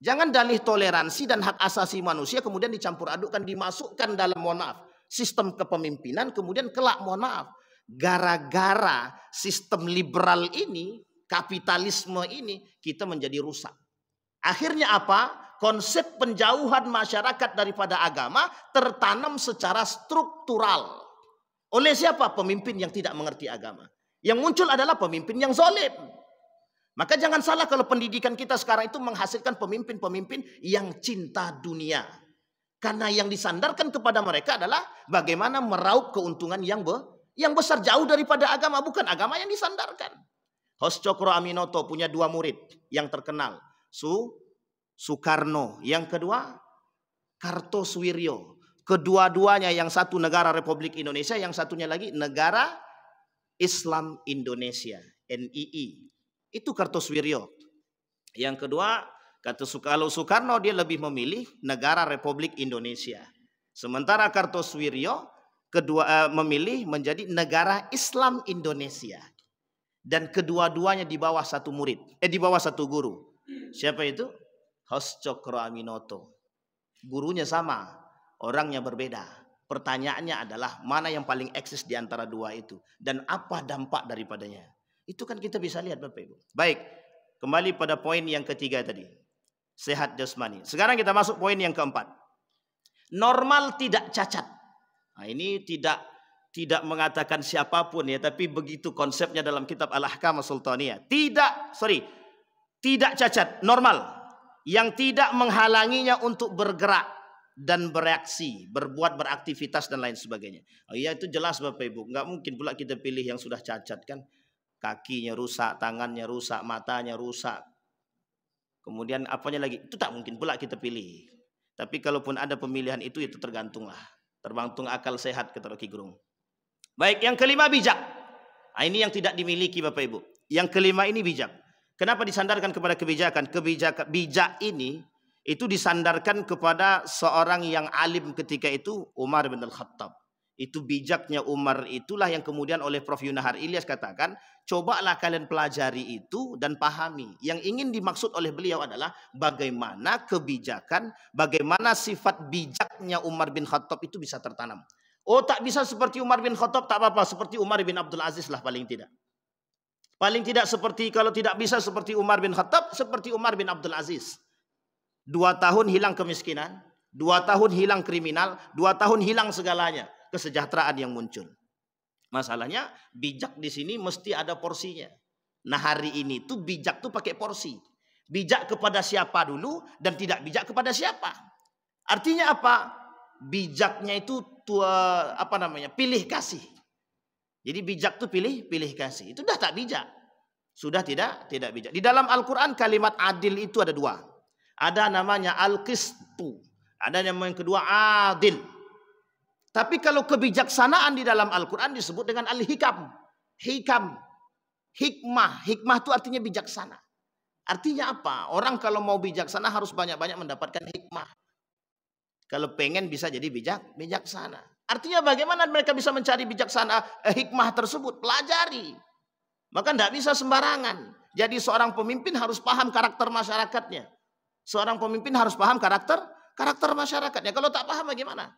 Jangan dalih toleransi dan hak asasi manusia kemudian dicampur adukkan, dimasukkan dalam, mohon maaf, sistem kepemimpinan, kemudian kelak, mohon maaf, gara-gara sistem liberal ini, kapitalisme ini, kita menjadi rusak. Akhirnya apa? Konsep penjauhan masyarakat daripada agama tertanam secara struktural. Oleh siapa? Pemimpin yang tidak mengerti agama. Yang muncul adalah pemimpin yang zalim. Maka jangan salah kalau pendidikan kita sekarang itu menghasilkan pemimpin-pemimpin yang cinta dunia. Karena yang disandarkan kepada mereka adalah bagaimana meraup keuntungan yang besar, jauh daripada agama. Bukan agama yang disandarkan. Hos Cokro Aminoto punya dua murid yang terkenal. Soekarno. Yang kedua, Kartosuwiryo. Kedua-duanya, yang satu negara Republik Indonesia, yang satunya lagi negara Islam Indonesia, NII. Itu Kartosuwiryo. Yang kedua, kalau Soekarno dia lebih memilih negara Republik Indonesia. Sementara Kartosuwiryo memilih menjadi negara Islam Indonesia. Dan kedua-duanya di bawah satu di bawah satu guru. Siapa itu? Hos Cokro Aminoto. Gurunya sama, orangnya berbeda. Pertanyaannya adalah mana yang paling eksis di antara dua itu dan apa dampak daripadanya. Itu kan kita bisa lihat Bapak Ibu. Baik, kembali pada poin yang ketiga tadi. Sehat jasmani. Sekarang kita masuk poin yang keempat. Normal tidak cacat. Nah, ini tidak mengatakan siapapun ya, tapi begitu konsepnya dalam kitab Al-Ahkam As-Sultaniyah. Tidak cacat, normal. Yang tidak menghalanginya untuk bergerak dan bereaksi, berbuat, beraktivitas dan lain sebagainya. Oh iya, itu jelas Bapak Ibu. Nggak mungkin pula kita pilih yang sudah cacat kan. Kakinya rusak, tangannya rusak, matanya rusak. Kemudian apanya lagi? Itu tak mungkin pula kita pilih. Tapi kalaupun ada pemilihan itu tergantunglah. Tergantung akal sehat kata Rocky Gerung. Baik, yang kelima bijak. Nah, ini yang tidak dimiliki Bapak Ibu. Yang kelima ini bijak. Kenapa disandarkan kepada kebijakan? Bijak ini itu disandarkan kepada seorang yang alim ketika itu, Umar bin Al-Khattab. Itu bijaknya Umar itulah yang kemudian oleh Prof. Yunahar Ilyas katakan, cobalah kalian pelajari itu dan pahami. Yang ingin dimaksud oleh beliau adalah bagaimana kebijakan, bagaimana sifat bijaknya Umar bin Khattab itu bisa tertanam. Oh, tak bisa seperti Umar bin Khattab, tak apa-apa. Seperti Umar bin Abdul Aziz lah paling tidak. Paling tidak seperti, kalau tidak bisa seperti Umar bin Khattab, seperti Umar bin Abdul Aziz. 2 tahun hilang kemiskinan. 2 tahun hilang kriminal, 2 tahun hilang segalanya, kesejahteraan yang muncul. Masalahnya bijak di sini mesti ada porsinya. Nah hari ini tuh bijak tuh pakai porsi. Bijak kepada siapa dulu dan tidak bijak kepada siapa. Artinya apa? Bijaknya itu pilih kasih. Jadi bijak tuh pilih kasih. Itu dah tak bijak. Sudah tidak bijak. Di dalam Al-Quran kalimat adil itu ada 2. Ada namanya al-qistu. Ada yang kedua adil. Tapi kalau kebijaksanaan di dalam Al-Quran disebut dengan al-hikam. Hikmah itu artinya bijaksana. Artinya apa? Orang kalau mau bijaksana harus banyak-banyak mendapatkan hikmah. Kalau pengen bisa jadi bijaksana. Artinya bagaimana mereka bisa mencari hikmah tersebut? Pelajari. Maka tidak bisa sembarangan. Jadi seorang pemimpin harus paham karakter masyarakatnya. Seorang pemimpin harus paham karakter masyarakatnya. Kalau tak paham bagaimana?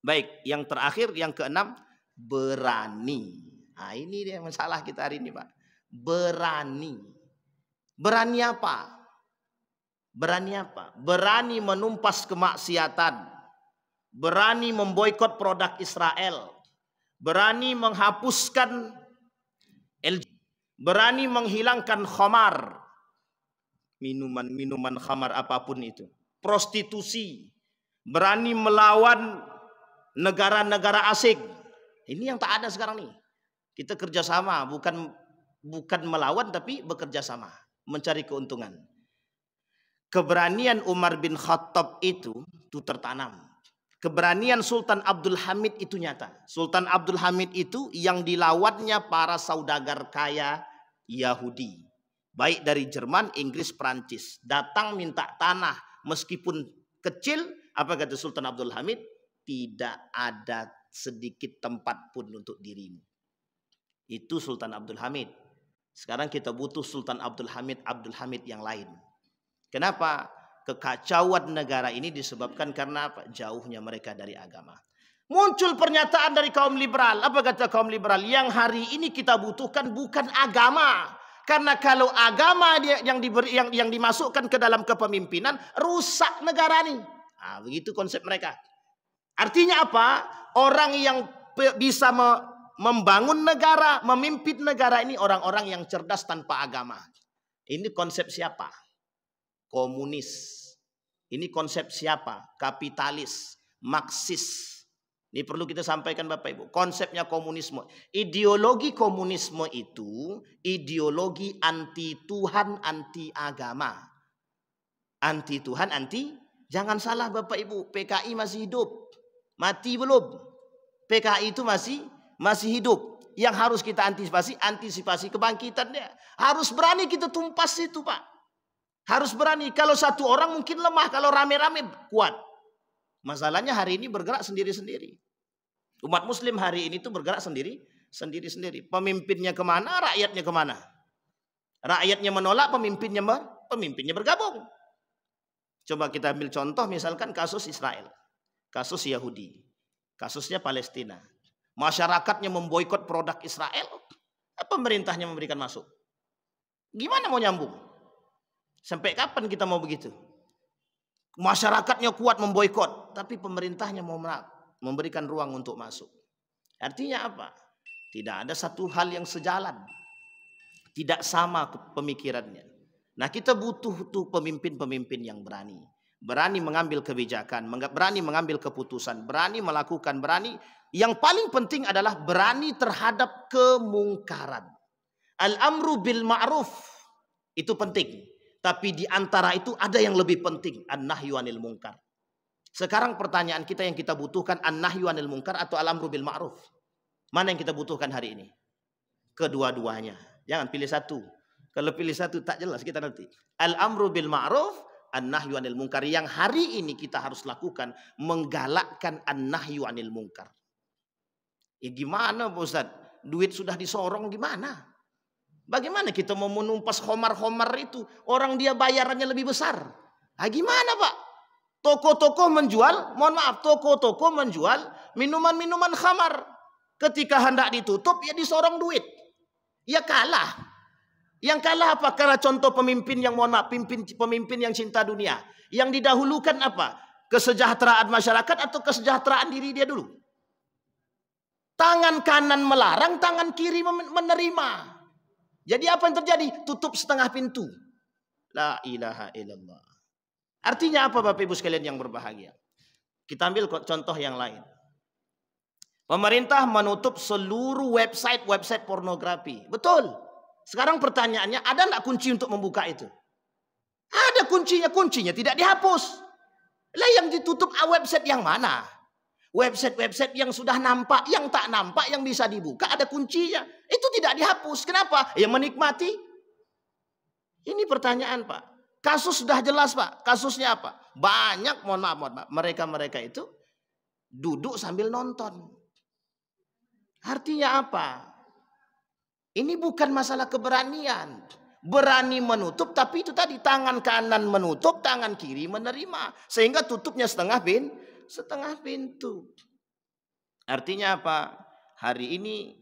Baik, yang terakhir, yang keenam, berani. Nah ini dia masalah kita hari ini Pak. Berani. Berani apa? Berani menumpas kemaksiatan. Berani memboikot produk Israel. Berani menghapuskan berani menghilangkan khamar. Minuman khamar apapun itu. Prostitusi. Berani melawan negara-negara asing. Ini yang tak ada sekarang nih. Kita kerjasama, bukan melawan tapi bekerja sama, mencari keuntungan. Keberanian Umar bin Khattab itu tertanam. Keberanian Sultan Abdul Hamid itu nyata. Sultan Abdul Hamid itu yang dilawannya para saudagar kaya Yahudi. Baik dari Jerman, Inggris, Prancis. Datang minta tanah meskipun kecil. Apa kata Sultan Abdul Hamid? Tidak ada sedikit tempat pun untuk dirimu. Itu Sultan Abdul Hamid. Sekarang kita butuh Sultan Abdul Hamid yang lain. Kenapa? Kekacauan negara ini disebabkan karena apa? Jauhnya mereka dari agama. Muncul pernyataan dari kaum liberal. Apa kata kaum liberal? Yang hari ini kita butuhkan bukan agama. Karena kalau agama yang dimasukkan ke dalam kepemimpinan, rusak negara ini. Nah, begitu konsep mereka. Artinya apa? Orang yang bisa membangun negara, memimpin negara ini orang-orang yang cerdas tanpa agama. Ini konsep siapa? Komunis. Ini konsep siapa? Kapitalis, Marxis. Ini perlu kita sampaikan Bapak Ibu. Konsepnya komunisme. Ideologi komunisme itu ideologi anti Tuhan, anti agama. Anti Tuhan, jangan salah Bapak Ibu, PKI masih hidup. Mati belum? PKI itu masih hidup. Yang harus kita antisipasi kebangkitannya. Harus berani kita tumpas itu Pak. Harus berani. Kalau satu orang mungkin lemah, kalau rame-rame kuat. Masalahnya hari ini bergerak sendiri-sendiri. Umat muslim hari ini tuh bergerak sendiri-sendiri. Pemimpinnya kemana, rakyatnya kemana. Rakyatnya menolak, pemimpinnya bergabung. Coba kita ambil contoh misalkan kasus Israel. Kasus Yahudi. Kasusnya Palestina. Masyarakatnya memboikot produk Israel. Pemerintahnya memberikan masuk. Gimana mau nyambung? Sampai kapan kita mau begitu? Masyarakatnya kuat memboikot, tapi pemerintahnya mau memberikan ruang untuk masuk. Artinya apa? Tidak ada satu hal yang sejalan. Tidak sama pemikirannya. Nah, kita butuh tuh pemimpin-pemimpin yang berani. Berani mengambil kebijakan, berani mengambil keputusan, berani melakukan, berani. Yang paling penting adalah berani terhadap kemungkaran. Al-amru bil ma'ruf itu penting. Tapi di antara itu ada yang lebih penting, an-nahyu 'anil munkar. Sekarang pertanyaan kita yang kita butuhkan an-nahyu 'anil munkar atau al-amru bil ma'ruf? Mana yang kita butuhkan hari ini? Kedua-duanya. Jangan pilih satu. Kalau pilih satu tak jelas kita nanti. Al-amru bil ma'ruf, an-nahyu 'anil munkar. Yang hari ini kita harus lakukan menggalakkan an-nahyu 'anil munkar. Ya gimana Pak Ustaz? Duit sudah disorong gimana? Bagaimana kita mau menumpas khomar-khomar itu? Orang dia bayarannya lebih besar. Nah, gimana Pak? Toko-toko menjual, mohon maaf, toko-toko menjual minuman-minuman khamar. Ketika hendak ditutup, ya disorong duit. Ya kalah. Yang kalah apa? Karena contoh pemimpin yang mohon maaf, pemimpin yang cinta dunia. Yang didahulukan apa? Kesejahteraan masyarakat atau kesejahteraan diri dia dulu? Tangan kanan melarang, tangan kiri menerima. Jadi apa yang terjadi? Tutup setengah pintu. La ilaha illallah. Artinya apa Bapak Ibu sekalian yang berbahagia? Kita ambil contoh yang lain. Pemerintah menutup seluruh website pornografi. Betul. Sekarang pertanyaannya, ada nggak kunci untuk membuka itu? Ada kuncinya tidak dihapus. Lah yang ditutup website yang mana? Website yang sudah nampak, yang tak nampak, yang bisa dibuka, ada kuncinya. Itu tidak dihapus. Kenapa? Yang menikmati. Ini pertanyaan Pak. Kasus sudah jelas Pak. Kasusnya apa? Banyak, mohon maaf. Mereka itu duduk sambil nonton. Artinya apa? Ini bukan masalah keberanian. Berani menutup, tapi itu tadi tangan kanan menutup, tangan kiri menerima. Sehingga tutupnya setengah pintu. Artinya apa? Hari ini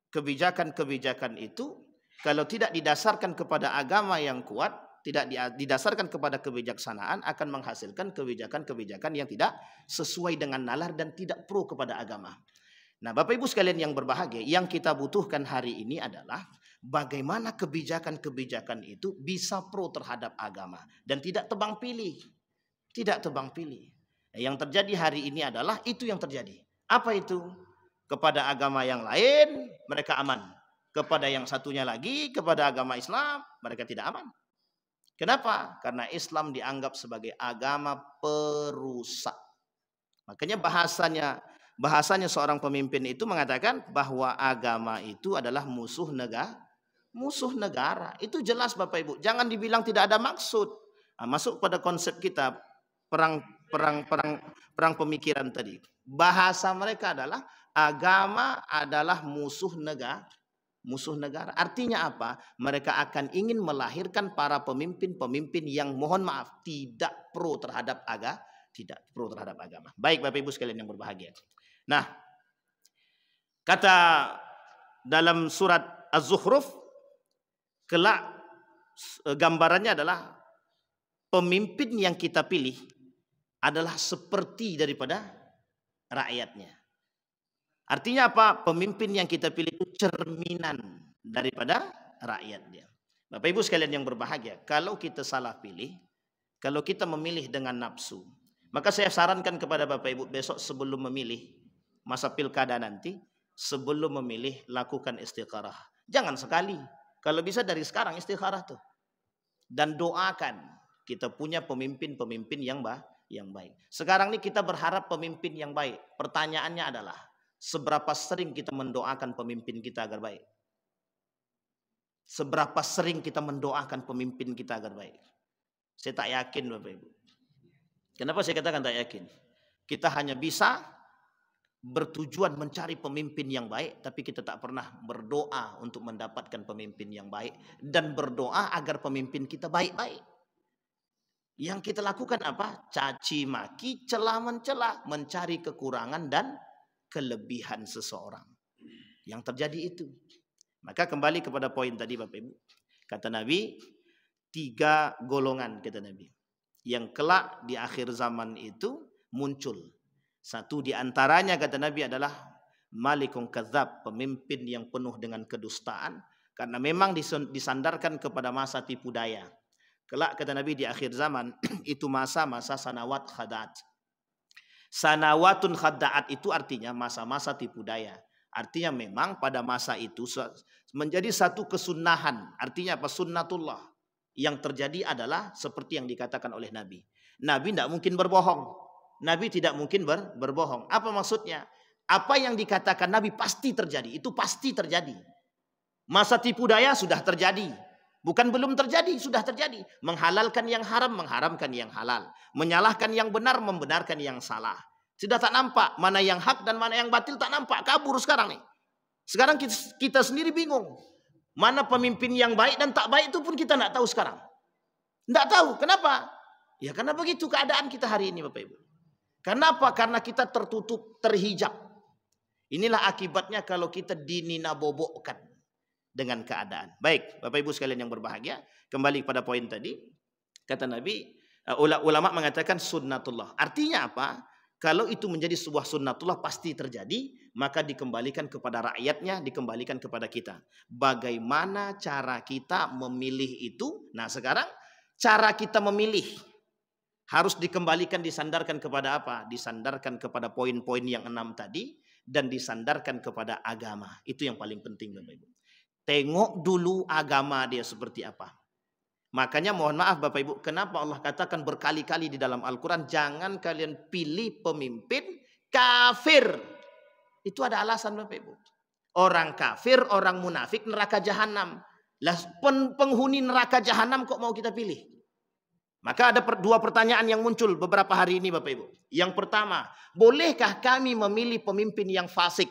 kebijakan-kebijakan itu kalau tidak didasarkan kepada agama yang kuat, tidak didasarkan kepada kebijaksanaan, akan menghasilkan kebijakan-kebijakan yang tidak sesuai dengan nalar dan tidak pro kepada agama. Nah, Bapak Ibu sekalian yang berbahagia, yang kita butuhkan hari ini adalah bagaimana kebijakan-kebijakan itu bisa pro terhadap agama dan tidak tebang pilih. Tidak tebang pilih. Yang terjadi hari ini adalah itu yang terjadi. Apa itu? Kepada agama yang lain mereka aman. Kepada yang satunya lagi, kepada agama Islam, mereka tidak aman. Kenapa? Karena Islam dianggap sebagai agama perusak. Makanya bahasanya seorang pemimpin itu mengatakan bahwa agama itu adalah musuh negara. Itu jelas Bapak Ibu. Jangan dibilang tidak ada maksud. Nah, masuk pada konsep kita perang pemikiran tadi. Bahasa mereka adalah agama adalah musuh negara. Artinya apa? Mereka akan ingin melahirkan para pemimpin-pemimpin yang mohon maaf tidak pro terhadap agama. Baik Bapak Ibu sekalian yang berbahagia. Nah, kata dalam surat Az-Zukhruf, kelak gambarannya adalah pemimpin yang kita pilih adalah seperti daripada rakyatnya. Artinya apa? Pemimpin yang kita pilih itu cerminan daripada rakyatnya. Bapak Ibu sekalian yang berbahagia, kalau kita salah pilih, kalau kita memilih dengan nafsu, maka saya sarankan kepada Bapak Ibu besok sebelum memilih, masa pilkada nanti, sebelum memilih lakukan istikharah. Jangan sekali, kalau bisa dari sekarang istikharah tuh. Dan doakan kita punya pemimpin-pemimpin yang baik. Sekarang ini kita berharap pemimpin yang baik. Pertanyaannya adalah, seberapa sering kita mendoakan pemimpin kita agar baik? Seberapa sering kita mendoakan pemimpin kita agar baik? Saya tak yakin Bapak Ibu. Kenapa saya katakan tak yakin? Kita hanya bisa bertujuan mencari pemimpin yang baik, tapi kita tak pernah berdoa untuk mendapatkan pemimpin yang baik dan berdoa agar pemimpin kita baik-baik. Yang kita lakukan apa? Caci maki, celah mencela, mencari kekurangan dan kelebihan seseorang. Yang terjadi itu. Maka kembali kepada poin tadi Bapak Ibu. Kata Nabi, 3 golongan kata Nabi. Yang kelak di akhir zaman itu muncul. Satu di antaranya kata Nabi adalah malikun kadzab, pemimpin yang penuh dengan kedustaan, karena memang disandarkan kepada masa tipu daya. Kelak kata Nabi di akhir zaman itu masa-masa sanawat khada'at. Sanawatun khada'at itu artinya masa-masa tipu daya. Artinya memang pada masa itu menjadi satu kesunahan. Artinya apa? Sunnatullah. Yang terjadi adalah seperti yang dikatakan oleh Nabi. Nabi tidak mungkin berbohong. Nabi tidak mungkin berbohong. Apa maksudnya? Apa yang dikatakan Nabi pasti terjadi. Itu pasti terjadi. Masa tipu daya sudah terjadi. Bukan belum terjadi, sudah terjadi. Menghalalkan yang haram, mengharamkan yang halal. Menyalahkan yang benar, membenarkan yang salah. Sudah tak nampak mana yang hak dan mana yang batil, tak nampak. Kabur sekarang nih. Sekarang kita sendiri bingung. Mana pemimpin yang baik dan tak baik itu pun kita tidak tahu sekarang. Tidak tahu. Kenapa? Ya karena begitu keadaan kita hari ini Bapak Ibu. Kenapa? Karena kita tertutup, terhijab. Inilah akibatnya kalau kita dininabobokkan dengan keadaan. Baik, Bapak Ibu sekalian yang berbahagia, kembali pada poin tadi. Kata Nabi, Ulama mengatakan sunnatullah. Artinya apa? Kalau itu menjadi sebuah sunnatullah pasti terjadi, maka dikembalikan kepada rakyatnya, dikembalikan kepada kita. Bagaimana cara kita memilih itu? Nah sekarang cara kita memilih harus dikembalikan, disandarkan kepada apa? Disandarkan kepada poin-poin yang 6 tadi, dan disandarkan kepada agama. Itu yang paling penting Bapak Ibu. Tengok dulu agama dia seperti apa. Makanya mohon maaf Bapak Ibu, kenapa Allah katakan berkali-kali di dalam Al-Quran, jangan kalian pilih pemimpin kafir. Itu ada alasan Bapak Ibu. Orang kafir, orang munafik, neraka jahanam. Lah penghuni neraka jahanam kok mau kita pilih? Maka ada dua pertanyaan yang muncul beberapa hari ini Bapak Ibu. Yang pertama, bolehkah kami memilih pemimpin yang fasik?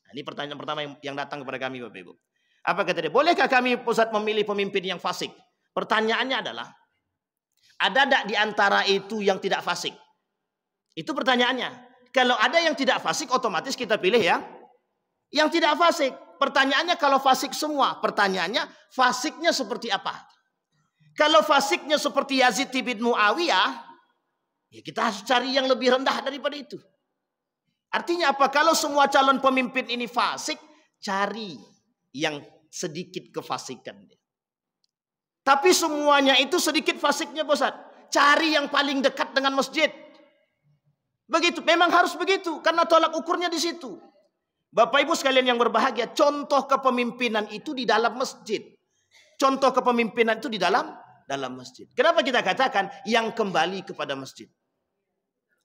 Nah, ini pertanyaan pertama yang datang kepada kami Bapak Ibu. Apa kata dia? Bolehkah kami pusat memilih pemimpin yang fasik? Pertanyaannya adalah, ada tidak di antara itu yang tidak fasik? Itu pertanyaannya. Kalau ada yang tidak fasik, otomatis kita pilih ya yang tidak fasik. Pertanyaannya kalau fasik semua, pertanyaannya fasiknya seperti apa? Kalau fasiknya seperti Yazid bin Muawiyah, ya kita harus cari yang lebih rendah daripada itu. Artinya apa? Kalau semua calon pemimpin ini fasik, cari yang sedikit kefasikan. Tapi semuanya itu sedikit fasiknya Ustaz. Cari yang paling dekat dengan masjid. Begitu, memang harus begitu karena tolak ukurnya di situ. Bapak Ibu sekalian yang berbahagia, contoh kepemimpinan itu di dalam masjid. Contoh kepemimpinan itu di dalam masjid. Kenapa kita katakan yang kembali kepada masjid?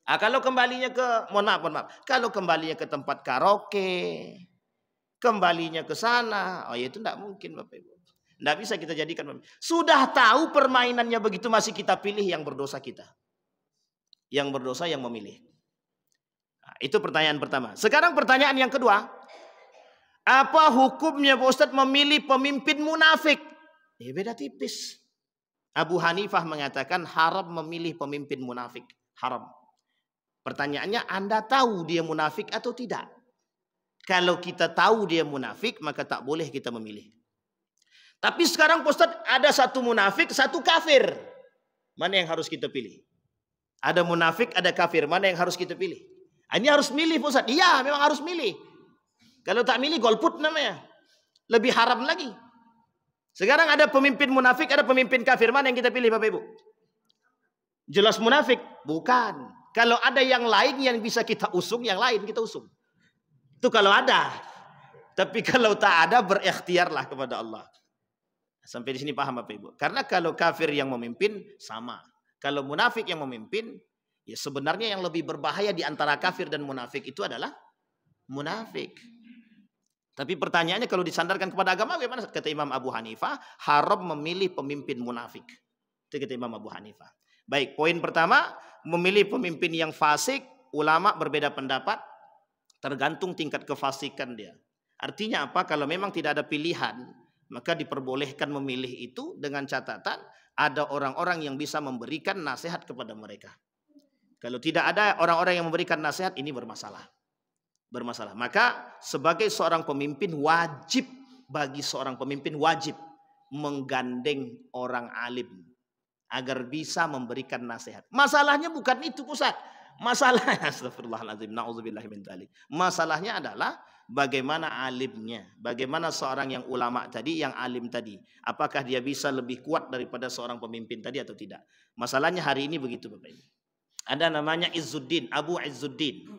Kalau kembalinya ke, mohon maaf, kalau kembalinya ke tempat karaoke, kembalinya ke sana, oh ya itu tidak mungkin Bapak Ibu. Tidak bisa kita jadikan. Sudah tahu permainannya begitu masih kita pilih yang berdosa kita. Yang berdosa yang memilih. Nah, itu pertanyaan pertama. Sekarang pertanyaan yang kedua. Apa hukumnya Pak Ustadz memilih pemimpin munafik? Ya beda tipis. Abu Hanifah mengatakan haram memilih pemimpin munafik. Haram. Pertanyaannya, Anda tahu dia munafik atau tidak? Kalau kita tahu dia munafik, maka tak boleh kita memilih. Tapi sekarang Pak Ustadz ada satu munafik, satu kafir. Mana yang harus kita pilih? Ada munafik, ada kafir. Mana yang harus kita pilih? Ini harus milih Pak Ustadz. Iya, memang harus milih. Kalau tak milih, golput namanya. Lebih haram lagi. Sekarang ada pemimpin munafik, ada pemimpin kafir. Mana yang kita pilih Bapak Ibu? Jelas munafik? Bukan. Kalau ada yang lain yang bisa kita usung, yang lain kita usung. Itu kalau ada. Tapi kalau tak ada, berikhtiarlah kepada Allah. Sampai di sini paham Bapak Ibu? Karena kalau kafir yang memimpin sama. Kalau munafik yang memimpin, ya sebenarnya yang lebih berbahaya di antara kafir dan munafik itu adalah munafik. Tapi pertanyaannya kalau disandarkan kepada agama bagaimana? Kata Imam Abu Hanifah, haram memilih pemimpin munafik. Itu kata Imam Abu Hanifah. Baik, poin pertama, memilih pemimpin yang fasik, ulama berbeda pendapat, tergantung tingkat kefasikan dia. Artinya apa? Kalau memang tidak ada pilihan, maka diperbolehkan memilih itu dengan catatan ada orang-orang yang bisa memberikan nasihat kepada mereka. Kalau tidak ada orang-orang yang memberikan nasihat, ini bermasalah. Maka sebagai seorang pemimpin wajib, bagi seorang pemimpin wajib menggandeng orang alim agar bisa memberikan nasihat. Masalahnya bukan itu Ustaz. Masalahnya astagfirullahaladzim, na'udzubillahi min dzalik. Masalahnya adalah bagaimana alimnya, bagaimana seorang yang ulama tadi, yang alim tadi, apakah dia bisa lebih kuat daripada seorang pemimpin tadi atau tidak. Masalahnya hari ini begitu Bapak Ibu. Ada namanya Izzuddin, Abu Izzuddin.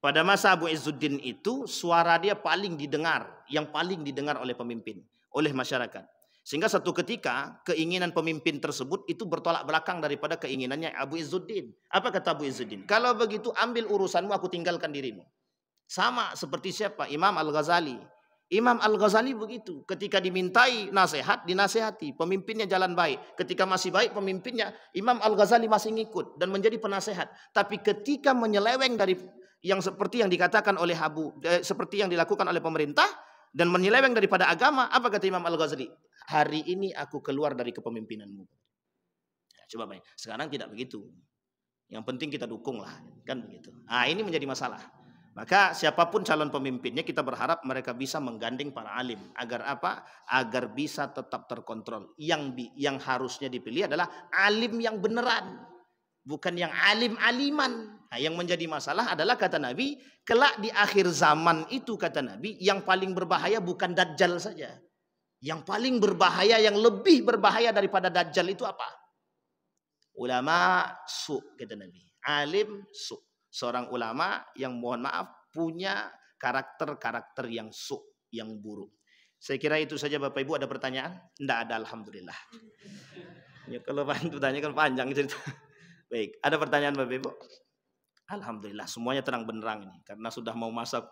Pada masa Abu Izzuddin itu suara dia paling didengar, yang paling didengar oleh pemimpin, oleh masyarakat. Sehingga satu ketika keinginan pemimpin tersebut itu bertolak belakang daripada keinginannya Abu Izzuddin. Apa kata Abu Izzuddin? Kalau begitu ambil urusanmu, aku tinggalkan dirimu. Sama seperti siapa? Imam Al-Ghazali. Imam Al-Ghazali begitu. Ketika dimintai nasihat, dinasihati. Pemimpinnya jalan baik. Ketika masih baik pemimpinnya, Imam Al-Ghazali masih ngikut dan menjadi penasehat. Tapi ketika menyeleweng dari yang seperti yang dikatakan oleh seperti yang dilakukan oleh pemerintah dan menyeleweng daripada agama, apa kata Imam Al-Ghazali? Hari ini aku keluar dari kepemimpinanmu. Ya, coba bayang. Sekarang tidak begitu. Yang penting kita dukung lah, kan begitu. Nah, ini menjadi masalah. Maka siapapun calon pemimpinnya kita berharap mereka bisa menggandeng para alim agar apa? Agar bisa tetap terkontrol. Yang harusnya dipilih adalah alim yang beneran. bukan yang alim-aliman. Nah, yang menjadi masalah adalah kata Nabi, kelak di akhir zaman itu kata Nabi, yang paling berbahaya bukan Dajjal saja. Yang paling berbahaya, yang lebih berbahaya daripada Dajjal itu apa? Ulama su, kata Nabi. Alim su. Seorang ulama yang mohon maaf punya karakter-karakter yang su, yang buruk. Saya kira itu saja Bapak Ibu. Ada pertanyaan? Tidak ada, alhamdulillah. Ya, kalau bantu tanya kan panjang cerita. Baik, ada pertanyaan Bapak Ibu? Alhamdulillah semuanya terang benderang ini. Karena sudah mau masa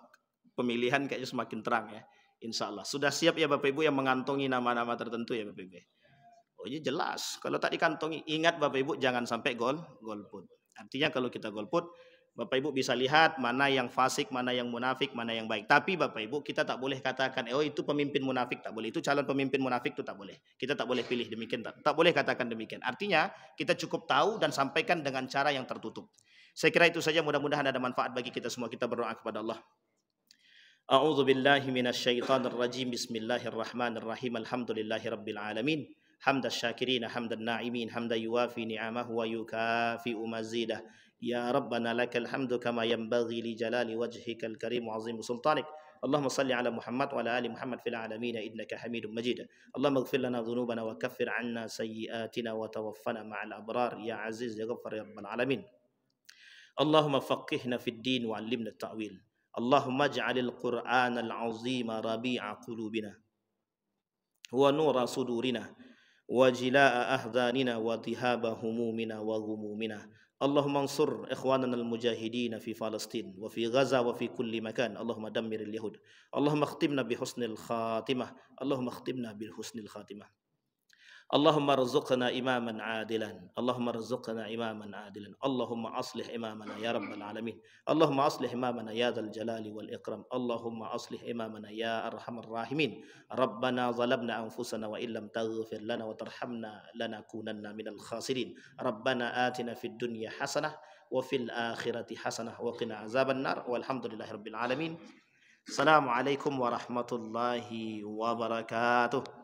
pemilihan kayaknya semakin terang ya. Insya Allah. Sudah siap ya Bapak Ibu yang mengantongi nama-nama tertentu ya Bapak Ibu? Oh ini jelas. Kalau tak dikantongi, ingat Bapak Ibu jangan sampai golput. Artinya kalau kita golput, Bapak Ibu bisa lihat mana yang fasik, mana yang munafik, mana yang baik. Tapi Bapak Ibu kita tak boleh katakan, oh itu pemimpin munafik, tak boleh. Itu calon pemimpin munafik itu tak boleh. Kita tak boleh pilih demikian, tak boleh katakan demikian. Artinya kita cukup tahu dan sampaikan dengan cara yang tertutup. Saya kira itu saja, mudah-mudahan ada manfaat bagi kita semua. Kita berdoa kepada Allah. A'udzu billahi minasyaitonir rajim. Bismillahirrahmanirrahim. Alhamdulillahirabbil alamin. حمد الشاكرين حمد الناعمين حمد يوافي نعمه ويكافئ مزيده يا ربنا لك الحمد كما ينبغي لجلال وجهك الكريم وعظيم سلطانك اللهم صل على محمد وعلى آل محمد في العالمين إنك حميد مجيد اللهم اغفر لنا ذنوبنا وكفر عنا سيئاتنا وتوفنا مع الأبرار يا عزيز يا غفار يا رب العالمين اللهم فقهنا في الدين وعلمنا التأويل اللهم اجعل القرآن العظيم ربيع قلوبنا ونور صدورنا وجلاء أحزاننا وذهاب همومنا وغمومنا اللهم انصر إخواننا المجاهدين في فلسطين وفي غزة وفي كل مكان اللهم دمر اليهود اللهم اختمنا بحسن الخاتمة اللهم اختمنا بحسن الخاتمة اللهم ارزقنا إماما عادلا اللهم ارزقنا إماما عادلا اللهم أصلح إمامنا يا رب العالمين اللهم أصلح إمامنا يا ذا الجلال والإكرام اللهم أصلح إمامنا يا أرحم الراحمين ربنا ظلمنا أنفسنا وإن لم تغفر لنا وترحمنا لنكونن من الخاسرين ربنا آتنا في الدنيا حسنة وفي الآخرة حسنة وقنا عذاب النار والحمد لله رب العالمين السلام عليكم ورحمة الله وبركاته